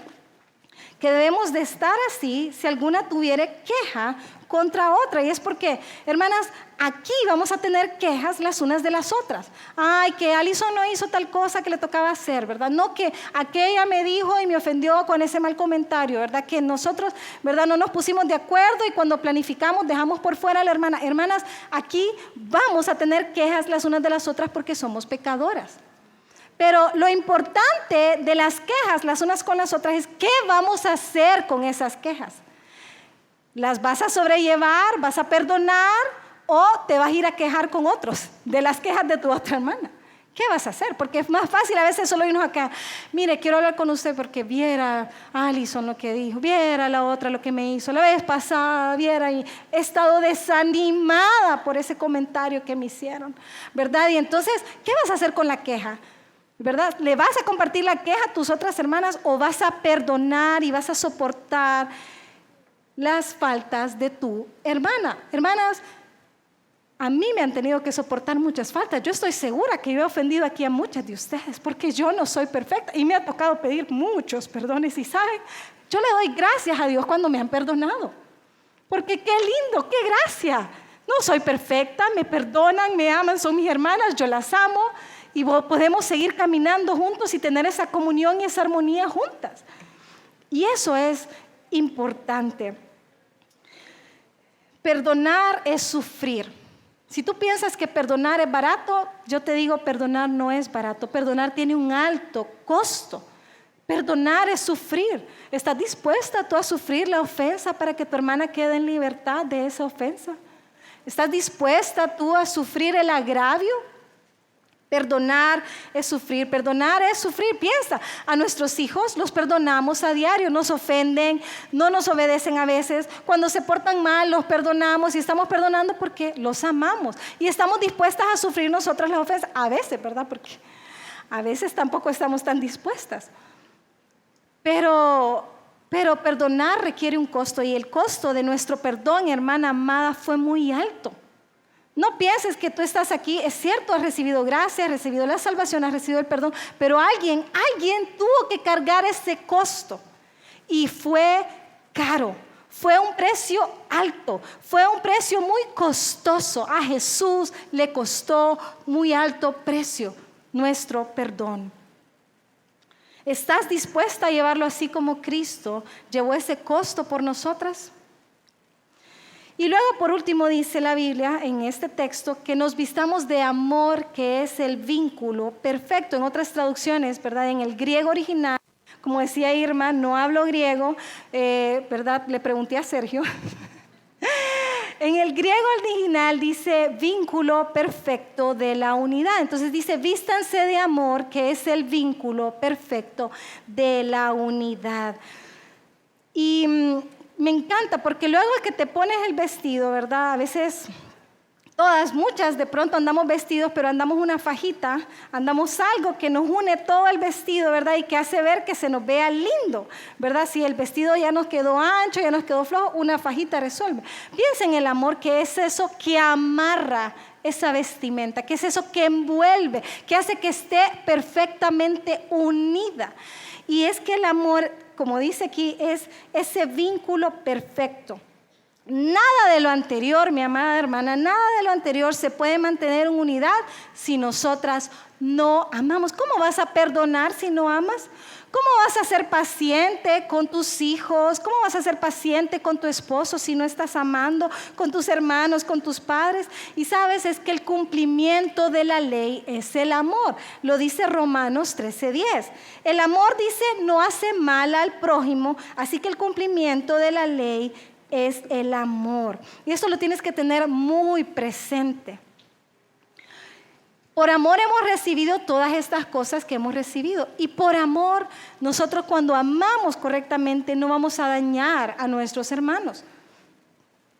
que debemos de estar así si alguna tuviere queja contra otra. Y es porque, hermanas, aquí vamos a tener quejas las unas de las otras. Ay, que Alison no hizo tal cosa que le tocaba hacer, ¿verdad? No que aquella me dijo y me ofendió con ese mal comentario, ¿verdad? Que nosotros, ¿verdad? No nos pusimos de acuerdo y cuando planificamos dejamos por fuera a la hermana. Hermanas, aquí vamos a tener quejas las unas de las otras porque somos pecadoras. Pero lo importante de las quejas las unas con las otras es qué vamos a hacer con esas quejas. ¿Las vas a sobrellevar, vas a perdonar o te vas a ir a quejar con otros de las quejas de tu otra hermana? ¿Qué vas a hacer? Porque es más fácil a veces solo irnos acá. Mire, quiero hablar con usted porque viera a Alison lo que dijo, viera a la otra lo que me hizo la vez pasada, viera, y he estado desanimada por ese comentario que me hicieron, ¿verdad? Y entonces, ¿qué vas a hacer con la queja? ¿Verdad? ¿Le vas a compartir la queja a tus otras hermanas o vas a perdonar y vas a soportar las faltas de tu hermana? Hermanas, a mí me han tenido que soportar muchas faltas. Yo estoy segura que yo he ofendido aquí a muchas de ustedes porque yo no soy perfecta y me ha tocado pedir muchos perdones. Y saben, yo le doy gracias a Dios cuando me han perdonado, porque qué lindo, qué gracia. No soy perfecta, me perdonan, me aman, son mis hermanas, yo las amo y podemos seguir caminando juntos y tener esa comunión y esa armonía juntas. Y eso es importante. Perdonar es sufrir. Si tú piensas que perdonar es barato, yo te digo, perdonar no es barato. Perdonar tiene un alto costo. Perdonar es sufrir. ¿Estás dispuesta tú a sufrir la ofensa para que tu hermana quede en libertad de esa ofensa? ¿Estás dispuesta tú a sufrir el agravio? Perdonar es sufrir, perdonar es sufrir. Piensa, a nuestros hijos los perdonamos a diario, nos ofenden, no nos obedecen a veces. Cuando se portan mal los perdonamos y estamos perdonando porque los amamos. Y estamos dispuestas a sufrir nosotras las ofensas, a veces, ¿verdad? Porque a veces tampoco estamos tan dispuestas. Pero perdonar requiere un costo y el costo de nuestro perdón, hermana amada, fue muy alto. No pienses que tú estás aquí, es cierto, has recibido gracia, has recibido la salvación, has recibido el perdón, pero alguien tuvo que cargar ese costo y fue caro, fue un precio alto, fue un precio muy costoso. A Jesús le costó muy alto precio nuestro perdón. ¿Estás dispuesta a llevarlo así como Cristo llevó ese costo por nosotras? Y luego, por último, dice la Biblia en este texto que nos vistamos de amor, que es el vínculo perfecto. En otras traducciones, ¿verdad? En el griego original, como decía Irma, no hablo griego, ¿verdad? Le pregunté a Sergio. En el griego original dice vínculo perfecto de la unidad. Entonces dice, vístanse de amor, que es el vínculo perfecto de la unidad. Y me encanta porque luego que te pones el vestido, ¿verdad? A veces, muchas de pronto andamos vestidos, pero andamos una fajita, andamos algo que nos une todo el vestido, ¿verdad? Y que hace ver que se nos vea lindo, ¿verdad? Si el vestido ya nos quedó ancho, ya nos quedó flojo, una fajita resuelve. Piensa en el amor, que es eso que amarra esa vestimenta, que es eso que envuelve, que hace que esté perfectamente unida. Y es que el amor, como dice aquí, es ese vínculo perfecto. Nada de lo anterior, mi amada hermana, nada de lo anterior se puede mantener en unidad si nosotras no amamos. ¿Cómo vas a perdonar si no amas? ¿Cómo vas a ser paciente con tus hijos? ¿Cómo vas a ser paciente con tu esposo si no estás amando? Con tus hermanos, con tus padres. Y sabes, es que el cumplimiento de la ley es el amor. Lo dice Romanos 13:10. El amor, dice, no hace mal al prójimo, así que el cumplimiento de la ley es el amor. Y eso lo tienes que tener muy presente. Por amor hemos recibido todas estas cosas que hemos recibido. Y por amor, nosotros cuando amamos correctamente no vamos a dañar a nuestros hermanos.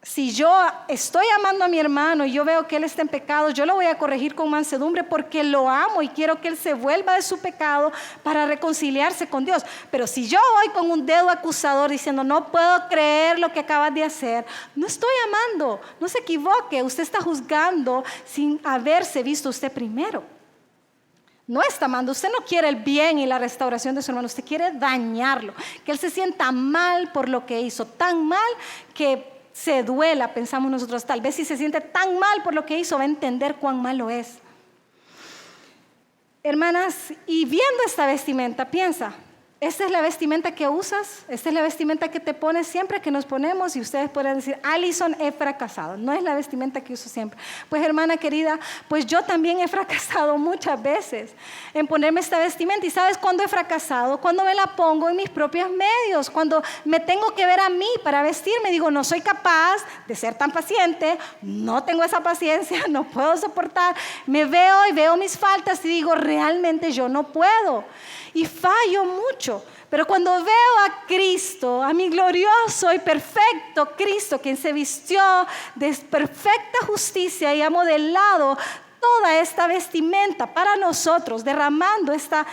Si yo estoy amando a mi hermano y yo veo que él está en pecado, yo lo voy a corregir con mansedumbre porque lo amo y quiero que él se vuelva de su pecado para reconciliarse con Dios. Pero si yo voy con un dedo acusador diciendo, no puedo creer lo que acabas de hacer, no estoy amando. No se equivoque, usted está juzgando sin haberse visto usted primero. No está amando, usted no quiere el bien y la restauración de su hermano, usted quiere dañarlo, que él se sienta mal por lo que hizo, tan mal que se duela, pensamos nosotros. Tal vez si se siente tan mal por lo que hizo, va a entender cuán malo es. Hermanas, y viendo esta vestimenta, piensa, ¿Esta es la vestimenta que usas? ¿Esta es la vestimenta que te pones siempre, que nos ponemos? Y ustedes podrán decir, Alison, he fracasado. No es la vestimenta que uso siempre. Pues hermana querida, pues yo también he fracasado muchas veces en ponerme esta vestimenta. ¿Y sabes cuándo he fracasado? Cuando me la pongo en mis propios medios. Cuando me tengo que ver a mí para vestirme. Digo, no soy capaz de ser tan paciente. No tengo esa paciencia. No puedo soportar. Me veo y veo mis faltas y digo, realmente yo no puedo. Y fallo mucho, pero cuando veo a Cristo, a mi glorioso y perfecto Cristo, quien se vistió de perfecta justicia y ha modelado toda esta vestimenta para nosotros, derramando esta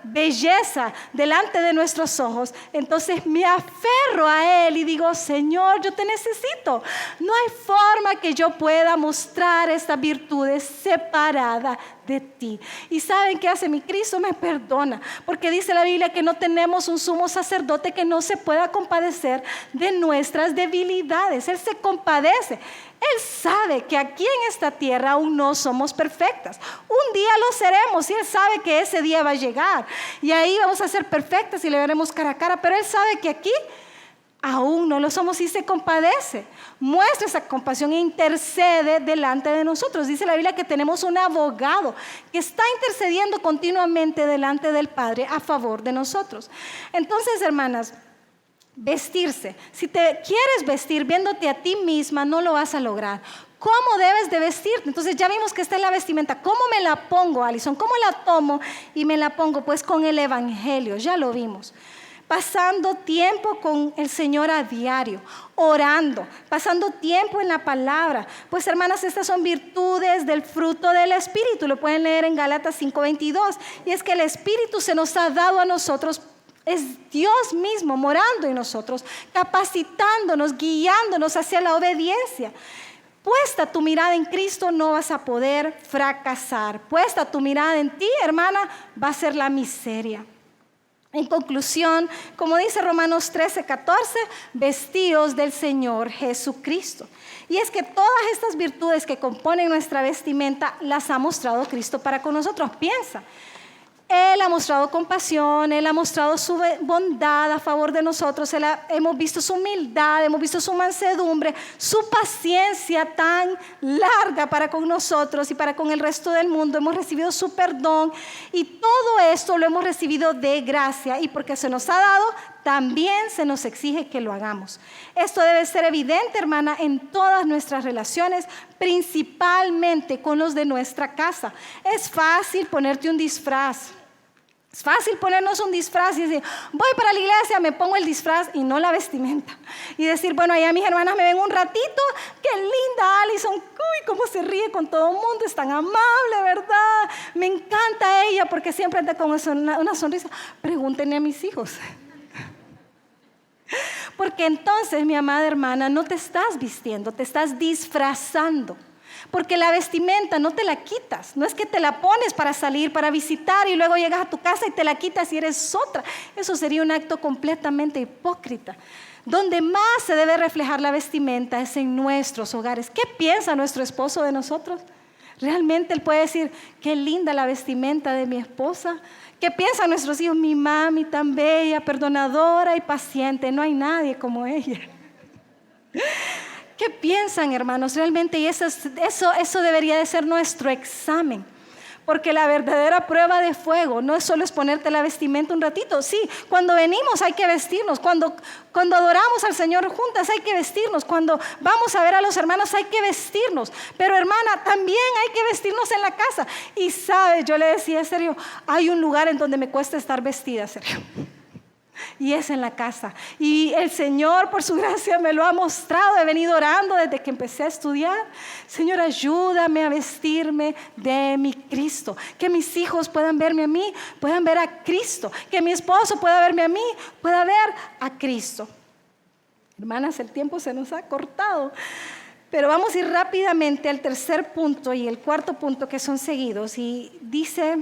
belleza delante de nuestros ojos, entonces me aferro a Él y digo, Señor, yo te necesito. No hay forma que yo pueda mostrar estas virtudes separadas de ti. ¿Y saben qué hace mi Cristo? Me perdona, porque dice la Biblia que no tenemos un sumo sacerdote que no se pueda compadecer de nuestras debilidades. Él se compadece. Él sabe que aquí en esta tierra aún no somos perfectas. Un día lo seremos y Él sabe que ese día va a llegar. Y ahí vamos a ser perfectas y le veremos cara a cara. Pero Él sabe que aquí aún no lo somos y se compadece. Muestra esa compasión e intercede delante de nosotros. Dice la Biblia que tenemos un abogado que está intercediendo continuamente delante del Padre a favor de nosotros. Entonces, hermanas, vestirse. Si te quieres vestir viéndote a ti misma, no lo vas a lograr. ¿Cómo debes de vestirte? Entonces ya vimos que esta es la vestimenta. ¿Cómo me la pongo, Alison? ¿Cómo la tomo y me la pongo? Pues con el Evangelio, ya lo vimos. Pasando tiempo con el Señor a diario, orando, pasando tiempo en la palabra. Pues hermanas, estas son virtudes del fruto del Espíritu. Lo pueden leer en Gálatas 5:22. Y es que el Espíritu se nos ha dado a nosotros. Es Dios mismo morando en nosotros, capacitándonos, guiándonos hacia la obediencia. Puesta tu mirada en Cristo, no vas a poder fracasar. Puesta tu mirada en ti, hermana, va a ser la miseria. En conclusión, como dice Romanos 13:14, vestíos del Señor Jesucristo. Y es que todas estas virtudes que componen nuestra vestimenta las ha mostrado Cristo para con nosotros. Piensa. Él ha mostrado compasión, Él ha mostrado su bondad a favor de nosotros, hemos visto su humildad, hemos visto su mansedumbre, su paciencia tan larga para con nosotros y para con el resto del mundo. Hemos recibido su perdón y todo esto lo hemos recibido de gracia, y porque se nos ha dado, también se nos exige que lo hagamos. Esto debe ser evidente, hermana, en todas nuestras relaciones, principalmente con los de nuestra casa. Es fácil ponerte un disfraz. Es fácil ponernos un disfraz y decir, voy para la iglesia, me pongo el disfraz y no la vestimenta. Y decir, bueno, allá mis hermanas me ven un ratito, qué linda Alison, uy, cómo se ríe con todo el mundo, es tan amable, ¿verdad? Me encanta ella porque siempre anda con una sonrisa. Pregúntenle a mis hijos. Porque entonces, mi amada hermana, no te estás vistiendo, te estás disfrazando. Porque la vestimenta no te la quitas, no es que te la pones para salir, para visitar y luego llegas a tu casa y te la quitas y eres otra. Eso sería un acto completamente hipócrita. Donde más se debe reflejar la vestimenta es en nuestros hogares. ¿Qué piensa nuestro esposo de nosotros? Realmente él puede decir, qué linda la vestimenta de mi esposa. ¿Qué piensan nuestros hijos? Mi mami tan bella, perdonadora y paciente, no hay nadie como ella. ¿Qué piensan, hermanos? Realmente, y eso debería de ser nuestro examen. Porque la verdadera prueba de fuego no es solo ponerte la vestimenta un ratito. Sí, cuando venimos hay que vestirnos. Cuando adoramos al Señor juntas hay que vestirnos. Cuando vamos a ver a los hermanos hay que vestirnos. Pero hermana, también hay que vestirnos en la casa. Y sabes, yo le decía, Sergio, hay un lugar en donde me cuesta estar vestida, Sergio. Y es en la casa. Y el Señor, por su gracia, me lo ha mostrado. He venido orando desde que empecé a estudiar. Señor, ayúdame a vestirme de mi Cristo. Que mis hijos puedan verme a mí, puedan ver a Cristo. Que mi esposo pueda verme a mí, pueda ver a Cristo. Hermanas, el tiempo se nos ha cortado. Pero vamos a ir rápidamente al tercer punto y el cuarto punto, que son seguidos. Y dice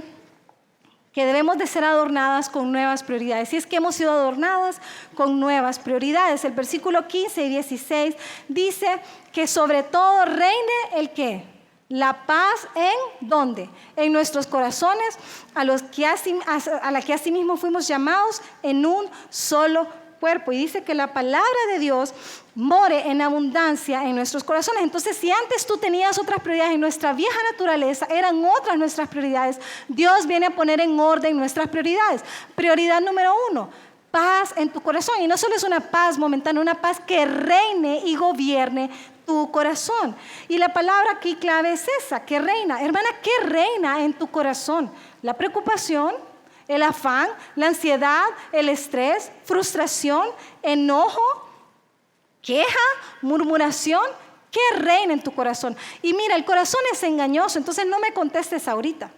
que debemos de ser adornadas con nuevas prioridades. Y es que hemos sido adornadas con nuevas prioridades. El versículo 15 y 16 dice que sobre todo reine el ¿qué? La paz ¿en dónde? En nuestros corazones, a la que asimismo fuimos llamados en un solo cuerpo. Y dice que la palabra de Dios more en abundancia en nuestros corazones. Entonces, si antes tú tenías otras prioridades en nuestra vieja naturaleza, eran otras nuestras prioridades, Dios viene a poner en orden nuestras prioridades. Prioridad número 1, paz en tu corazón. Y no solo es una paz momentánea, una paz que reine y gobierne tu corazón. Y la palabra aquí clave es esa, que reina. Hermana, ¿qué reina en tu corazón? La preocupación, el afán, la ansiedad, el estrés, frustración, enojo, queja, murmuración. ¿Qué reina en tu corazón? Y mira, el corazón es engañoso, entonces no me contestes ahorita.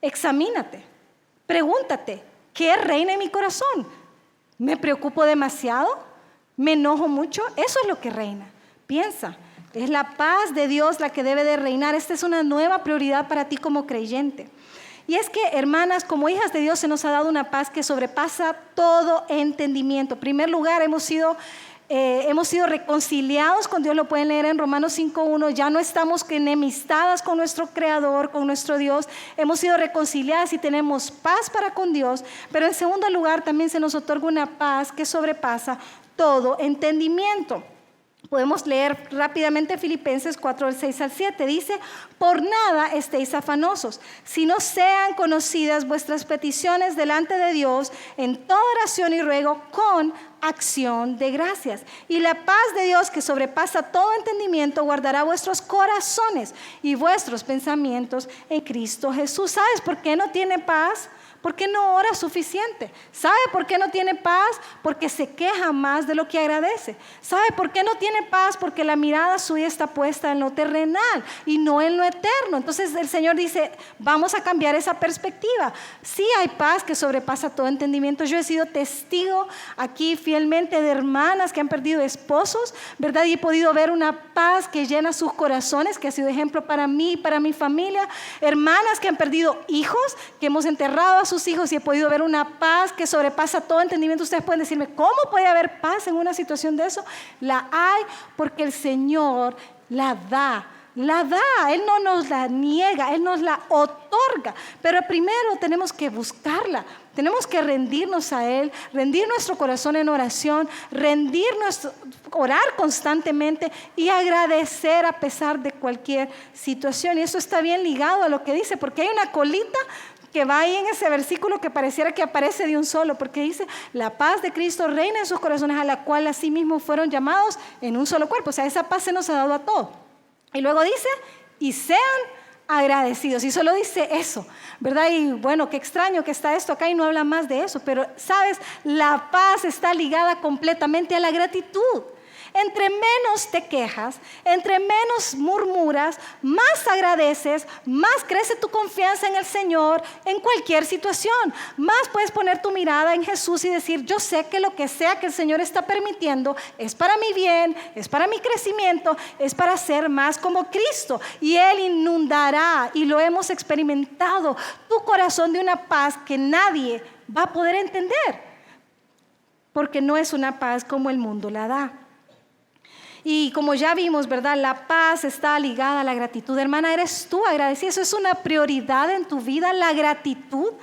Examínate, pregúntate, ¿qué reina en mi corazón? ¿Me preocupo demasiado? ¿Me enojo mucho? Eso es lo que reina. Piensa, es la paz de Dios la que debe de reinar. Esta es una nueva prioridad para ti como creyente. Y es que, hermanas, como hijas de Dios se nos ha dado una paz que sobrepasa todo entendimiento. En primer lugar, hemos sido reconciliados con Dios, lo pueden leer en Romanos 5:1. Ya no estamos enemistadas con nuestro Creador, con nuestro Dios. Hemos sido reconciliadas y tenemos paz para con Dios. Pero en segundo lugar, también se nos otorga una paz que sobrepasa todo entendimiento. Podemos leer rápidamente Filipenses 4:6-7. Dice, por nada estéis afanosos, sino sean conocidas vuestras peticiones delante de Dios en toda oración y ruego con acción de gracias. Y la paz de Dios que sobrepasa todo entendimiento guardará vuestros corazones y vuestros pensamientos en Cristo Jesús. ¿Sabes por qué no tiene paz? Porque no ora suficiente. ¿Sabe por qué no tiene paz? Porque se queja más de lo que agradece. ¿Sabe por qué no tiene paz? Porque la mirada suya está puesta en lo terrenal y no en lo eterno. Entonces el Señor dice, vamos a cambiar esa perspectiva. Sí hay paz que sobrepasa todo entendimiento. Yo he sido testigo aquí fielmente de hermanas que han perdido esposos, ¿verdad? Y he podido ver una paz que llena sus corazones, que ha sido ejemplo para mí y para mi familia. Hermanas que han perdido hijos, que hemos enterrado a sus hijos y he podido ver una paz que sobrepasa todo entendimiento. Ustedes pueden decirme, ¿cómo puede haber paz en una situación de eso? La hay porque el Señor la da. Él no nos la niega, Él nos la otorga. Pero primero tenemos que buscarla, tenemos que rendirnos a Él, rendir nuestro corazón en oración, orar constantemente y agradecer a pesar de cualquier situación. Y eso está bien ligado a lo que dice, porque hay una colita que va ahí en ese versículo que pareciera que aparece de un solo, porque dice, la paz de Cristo reina en sus corazones, a la cual asimismo fueron llamados en un solo cuerpo. O sea, esa paz se nos ha dado a todos. Y luego dice, y sean agradecidos. Y solo dice eso, ¿verdad? Y bueno, qué extraño que está esto acá y no habla más de eso. Pero, ¿sabes? La paz está ligada completamente a la gratitud. Entre menos te quejas, entre menos murmuras, más agradeces, más crece tu confianza en el Señor en cualquier situación. Más puedes poner tu mirada en Jesús y decir, yo sé que lo que sea que el Señor está permitiendo es para mi bien, es para mi crecimiento, es para ser más como Cristo. Y Él inundará, y lo hemos experimentado, tu corazón de una paz que nadie va a poder entender. Porque no es una paz como el mundo la da. Y como ya vimos, ¿verdad? La paz está ligada a la gratitud. Hermana, ¿eres tú agradecida? Eso es una prioridad en tu vida, la gratitud.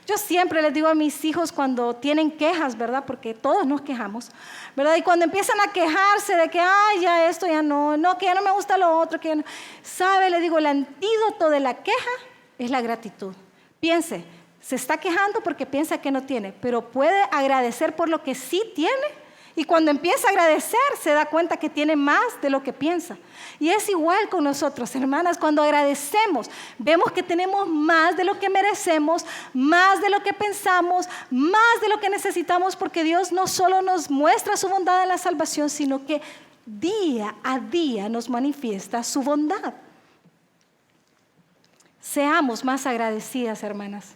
Yo siempre les digo a mis hijos cuando tienen quejas, ¿verdad? Porque todos nos quejamos, ¿verdad? Y cuando empiezan a quejarse de que, ay, ya esto ya no, que ya no me gusta lo otro, que ya no. ¿Sabe? Le digo, el antídoto de la queja es la gratitud. Piense, se está quejando porque piensa que no tiene, pero puede agradecer por lo que sí tiene. Y cuando empieza a agradecer, se da cuenta que tiene más de lo que piensa. Y es igual con nosotros, hermanas. Cuando agradecemos, vemos que tenemos más de lo que merecemos, más de lo que pensamos, más de lo que necesitamos, porque Dios no solo nos muestra su bondad en la salvación, sino que día a día nos manifiesta su bondad. Seamos más agradecidas, hermanas.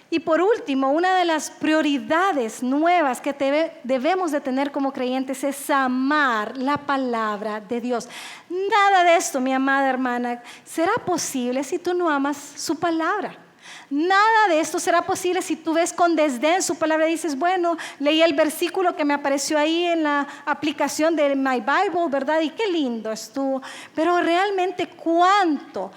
Y por último, una de las prioridades nuevas que debemos de tener como creyentes es amar la palabra de Dios. Nada de esto, mi amada hermana, será posible si tú no amas su palabra. Nada de esto será posible si tú ves con desdén su palabra y dices, bueno, leí el versículo que me apareció ahí en la aplicación de My Bible, ¿verdad? Y qué lindo estuvo. Pero realmente, ¿cuánto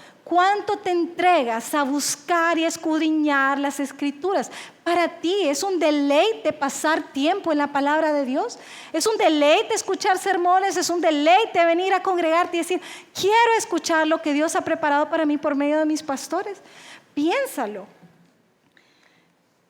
te entregas a buscar y escudriñar las Escrituras? Para ti es un deleite pasar tiempo en la palabra de Dios. Es un deleite escuchar sermones, es un deleite venir a congregarte y decir, quiero escuchar lo que Dios ha preparado para mí por medio de mis pastores. Piénsalo.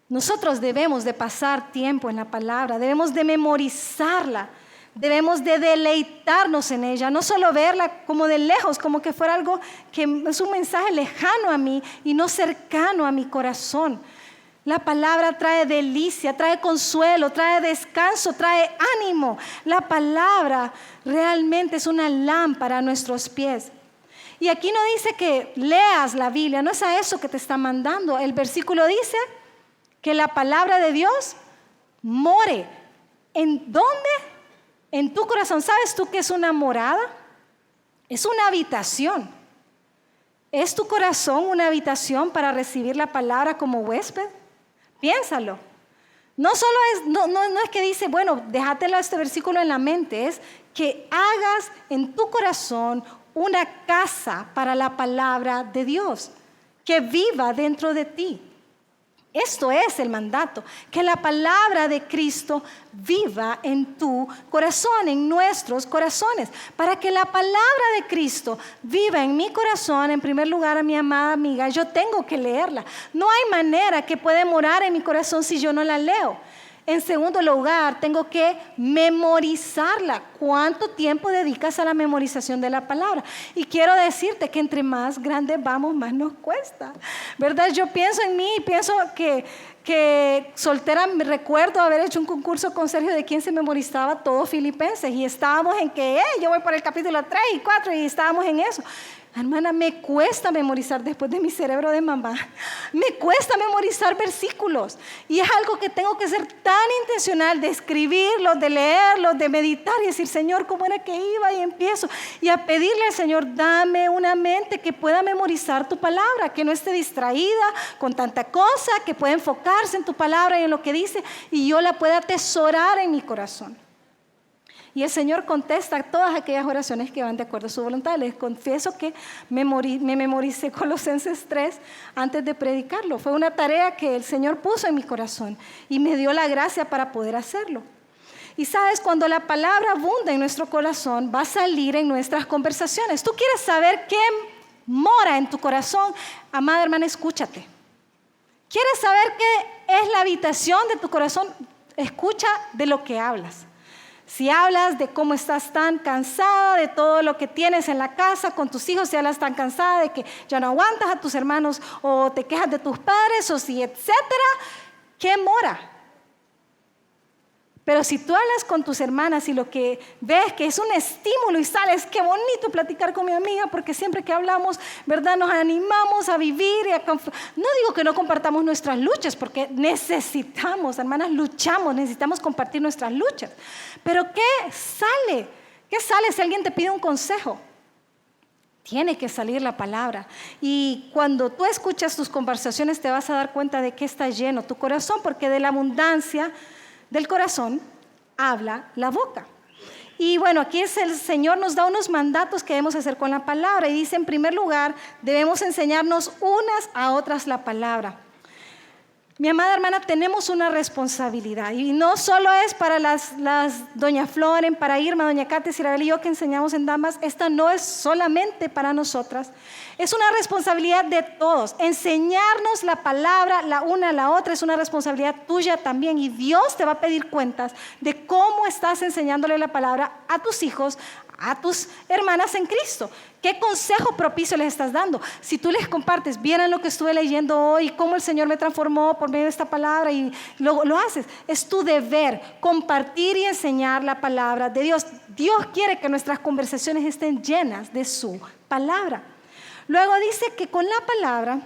Nosotros debemos de pasar tiempo en la palabra, debemos de memorizarla, debemos de deleitarnos en ella, no solo verla como de lejos, como que fuera algo que es un mensaje lejano a mí y no cercano a mi corazón. La palabra trae delicia, trae consuelo, trae descanso, trae ánimo. La palabra realmente es una lámpara a nuestros pies. Y aquí no dice que leas la Biblia, no es a eso que te está mandando. El versículo dice que la palabra de Dios more. ¿En dónde? En tu corazón. ¿Sabes tú qué es una morada? Es una habitación. ¿Es tu corazón una habitación para recibir la palabra como huésped? Piénsalo. No solo es que dice, bueno, déjatelo este versículo en la mente, es que hagas en tu corazón una casa para la palabra de Dios, que viva dentro de ti. Esto es el mandato, que la palabra de Cristo viva en tu corazón, en nuestros corazones. Para que la palabra de Cristo viva en mi corazón, en primer lugar, a mi amada amiga, yo tengo que leerla. No hay manera que pueda morar en mi corazón si yo no la leo. En segundo lugar, tengo que memorizarla. ¿Cuánto tiempo dedicas a la memorización de la palabra? Y quiero decirte que entre más grandes vamos, más nos cuesta, ¿verdad? Yo pienso en mí y pienso que soltera me recuerdo haber hecho un concurso con Sergio de quién se memorizaba todo Filipenses. Y estábamos en que yo voy por el capítulo 3 y 4 y estábamos en eso. Hermana, me cuesta memorizar después de mi cerebro de mamá. Me cuesta memorizar versículos. Y es algo que tengo que ser tan intencional de escribirlos, de leerlos, de meditar y decir, Señor, ¿cómo era que iba? Y empiezo. Y a pedirle al Señor, dame una mente que pueda memorizar tu palabra, que no esté distraída con tanta cosa, que pueda enfocarse en tu palabra y en lo que dice, y yo la pueda atesorar en mi corazón. Y el Señor contesta todas aquellas oraciones que van de acuerdo a su voluntad. Les confieso que me memoricé Colosenses 3 antes de predicarlo. Fue una tarea que el Señor puso en mi corazón y me dio la gracia para poder hacerlo. Y sabes, cuando la palabra abunda en nuestro corazón, va a salir en nuestras conversaciones. ¿Tú quieres saber qué mora en tu corazón? Amada hermana, escúchate. ¿Quieres saber qué es la habitación de tu corazón? Escucha de lo que hablas. Si hablas de cómo estás tan cansada de todo lo que tienes en la casa con tus hijos, si hablas tan cansada de que ya no aguantas a tus hermanos o te quejas de tus padres o si etcétera, ¿qué mora? Pero si tú hablas con tus hermanas y lo que ves que es un estímulo y sales, qué bonito platicar con mi amiga porque siempre que hablamos, ¿verdad? Nos animamos a vivir y no digo que no compartamos nuestras luchas porque necesitamos, hermanas, luchamos, necesitamos compartir nuestras luchas. Pero ¿qué sale? ¿Qué sale si alguien te pide un consejo? Tiene que salir la palabra. Y cuando tú escuchas tus conversaciones te vas a dar cuenta de que está lleno tu corazón, porque de la abundancia del corazón habla la boca. Y bueno, aquí el Señor nos da unos mandatos que debemos hacer con la palabra. Y dice, en primer lugar, debemos enseñarnos unas a otras la palabra. Mi amada hermana, tenemos una responsabilidad. Y no solo es para las doña Floren, para Irma, doña Katia, Cirabel y yo que enseñamos en Damas. Esta no es solamente para nosotras. Es una responsabilidad de todos. Enseñarnos la palabra la una a la otra es una responsabilidad tuya también. Y Dios te va a pedir cuentas de cómo estás enseñándole la palabra a tus hijos, a tus hermanas en Cristo. ¿Qué consejo propicio les estás dando? Si tú les compartes, vieran lo que estuve leyendo hoy, cómo el Señor me transformó por medio de esta palabra y lo haces. Es tu deber compartir y enseñar la palabra de Dios. Dios quiere que nuestras conversaciones estén llenas de su palabra. Luego dice que con la palabra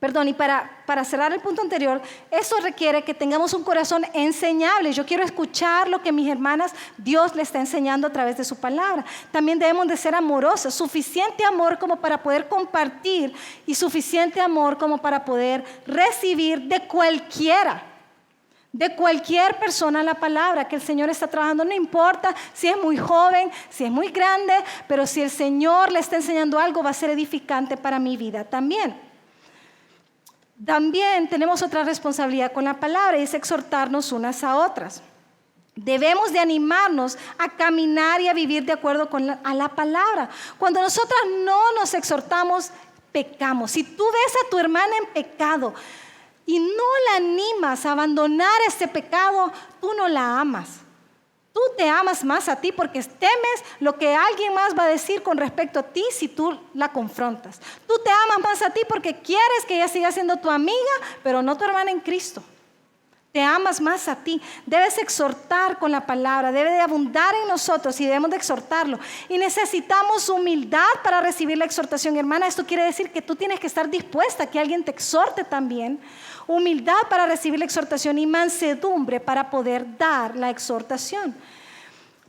Y para cerrar el punto anterior, eso requiere que tengamos un corazón enseñable. Yo quiero escuchar lo que mis hermanas, Dios le está enseñando a través de su palabra. También debemos de ser amorosas, suficiente amor como para poder compartir y suficiente amor como para poder recibir de cualquier persona la palabra que el Señor está trabajando. No importa si es muy joven, si es muy grande, pero si el Señor le está enseñando algo, va a ser edificante para mi vida también. También tenemos otra responsabilidad con la palabra y es exhortarnos unas a otras. Debemos de animarnos a caminar y a vivir de acuerdo a la palabra. Cuando nosotras no nos exhortamos, pecamos. Si tú ves a tu hermana en pecado y no la animas a abandonar ese pecado, tú no la amas. Tú te amas más a ti porque temes lo que alguien más va a decir con respecto a ti si tú la confrontas. Tú te amas más a ti porque quieres que ella siga siendo tu amiga, pero no tu hermana en Cristo. Te amas más a ti. Debes exhortar con la palabra, debe de abundar en nosotros y debemos de exhortarlo. Y necesitamos humildad para recibir la exhortación, hermana. Esto quiere decir que tú tienes que estar dispuesta a que alguien te exhorte también. Humildad para recibir la exhortación y mansedumbre para poder dar la exhortación.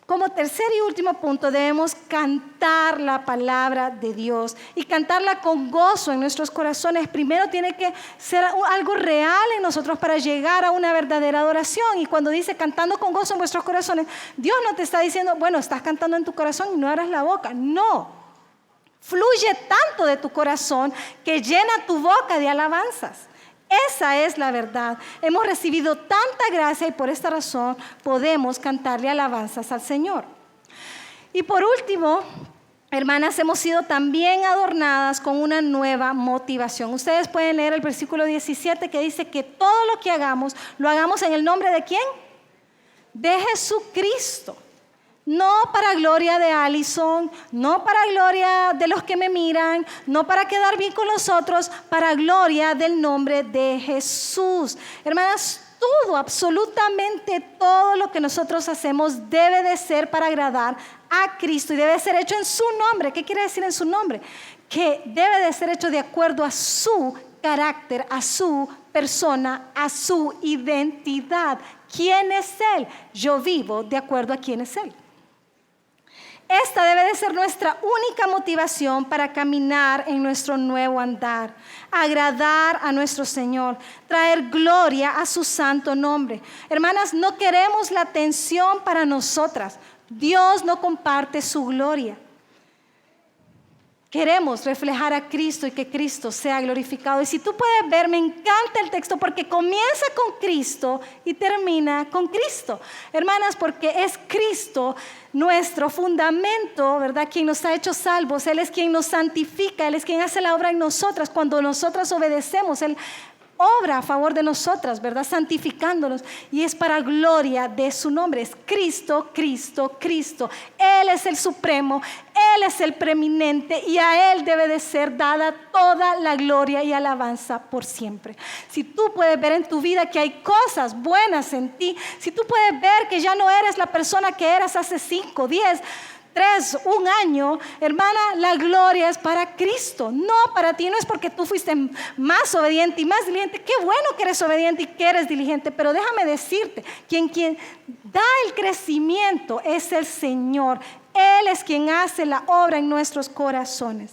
Como tercer y último punto, debemos cantar la palabra de Dios y cantarla con gozo en nuestros corazones. Primero tiene que ser algo real en nosotros para llegar a una verdadera adoración. Y cuando dice cantando con gozo en vuestros corazones, Dios no te está diciendo, bueno, estás cantando en tu corazón y no abras la boca. No, fluye tanto de tu corazón que llena tu boca de alabanzas. Esa es la verdad. Hemos recibido tanta gracia y por esta razón podemos cantarle alabanzas al Señor. Y por último, hermanas, hemos sido también adornadas con una nueva motivación. Ustedes pueden leer el versículo 17 que dice que todo lo que hagamos, lo hagamos en el nombre ¿de quién? De Jesucristo. No para gloria de Allison, no para gloria de los que me miran, no para quedar bien con los otros, para gloria del nombre de Jesús. Hermanas, todo, absolutamente todo lo que nosotros hacemos debe de ser para agradar a Cristo y debe ser hecho en su nombre. ¿Qué quiere decir en su nombre? Que debe de ser hecho de acuerdo a su carácter, a su persona, a su identidad. ¿Quién es Él? Yo vivo de acuerdo a quién es Él. Esta debe de ser nuestra única motivación para caminar en nuestro nuevo andar, agradar a nuestro Señor, traer gloria a su santo nombre. Hermanas, no queremos la atención para nosotras. Dios no comparte su gloria. Queremos reflejar a Cristo y que Cristo sea glorificado. Y si tú puedes ver, me encanta el texto porque comienza con Cristo y termina con Cristo. Hermanas, porque es Cristo nuestro fundamento, ¿verdad? Quien nos ha hecho salvos. Él es quien nos santifica. Él es quien hace la obra en nosotras. Cuando nosotras obedecemos, Él obra a favor de nosotras, ¿verdad? Santificándonos, y es para gloria de su nombre. Es Cristo, Cristo, Cristo. Él es el supremo, Él es el preeminente y a Él debe de ser dada toda la gloria y alabanza por siempre. Si tú puedes ver en tu vida que hay cosas buenas en ti, si tú puedes ver que ya no eres la persona que eras hace 5, 10, 3, un año, hermana, la gloria es para Cristo, no para ti. No es porque tú fuiste más obediente y más diligente. Qué bueno que eres obediente y que eres diligente, pero déjame decirte, quien da el crecimiento es el Señor. Él es quien hace la obra en nuestros corazones.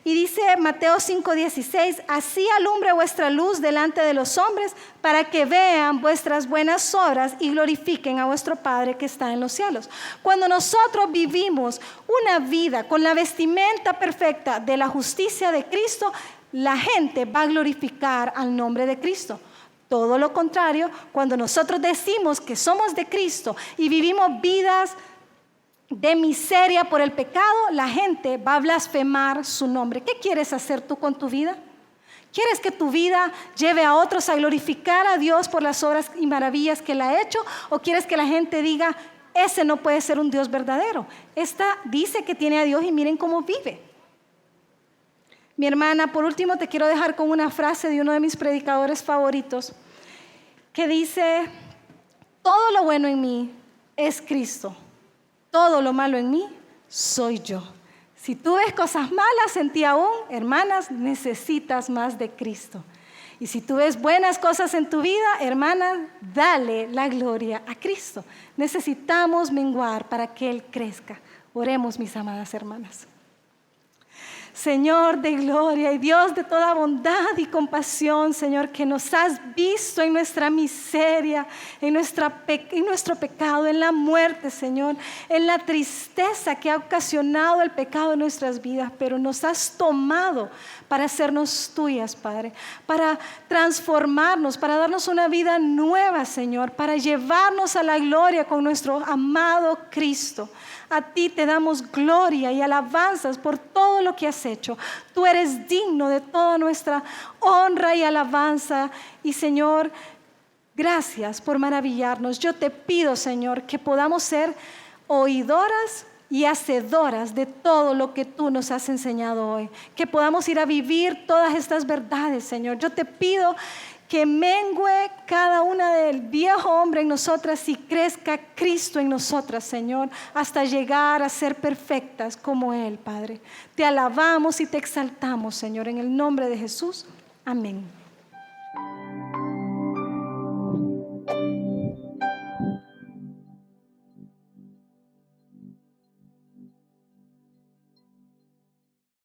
Y dice Mateo 5:16, así alumbre vuestra luz delante de los hombres para que vean vuestras buenas obras y glorifiquen a vuestro Padre que está en los cielos. Cuando nosotros vivimos una vida con la vestimenta perfecta de la justicia de Cristo, la gente va a glorificar al nombre de Cristo. Todo lo contrario, cuando nosotros decimos que somos de Cristo y vivimos vidas de miseria por el pecado, la gente va a blasfemar su nombre. ¿Qué quieres hacer tú con tu vida? ¿Quieres que tu vida lleve a otros a glorificar a Dios por las obras y maravillas que Él ha hecho? ¿O quieres que la gente diga, ese no puede ser un Dios verdadero? Esta dice que tiene a Dios y miren cómo vive. Mi hermana, por último te quiero dejar con una frase de uno de mis predicadores favoritos que dice, todo lo bueno en mí es Cristo. Todo lo malo en mí soy yo. Si tú ves cosas malas en ti aún, hermanas, necesitas más de Cristo. Y si tú ves buenas cosas en tu vida, hermanas, dale la gloria a Cristo. Necesitamos menguar para que Él crezca. Oremos, mis amadas hermanas. Señor de gloria y Dios de toda bondad y compasión, Señor, que nos has visto en nuestra miseria, en nuestro pecado, en la muerte, Señor, en la tristeza que ha ocasionado el pecado en nuestras vidas, pero nos has tomado para hacernos tuyas, Padre, para transformarnos, para darnos una vida nueva, Señor, para llevarnos a la gloria con nuestro amado Cristo. A ti te damos gloria y alabanzas por todo lo que has hecho. Tú eres digno de toda nuestra honra y alabanza. Y Señor, gracias por maravillarnos. Yo te pido, Señor, que podamos ser oidoras y hacedoras de todo lo que tú nos has enseñado hoy. Que podamos ir a vivir todas estas verdades, Señor. Yo te pido que mengue cada una del viejo hombre en nosotras y crezca Cristo en nosotras, Señor, hasta llegar a ser perfectas como Él, Padre. Te alabamos y te exaltamos, Señor, en el nombre de Jesús. Amén.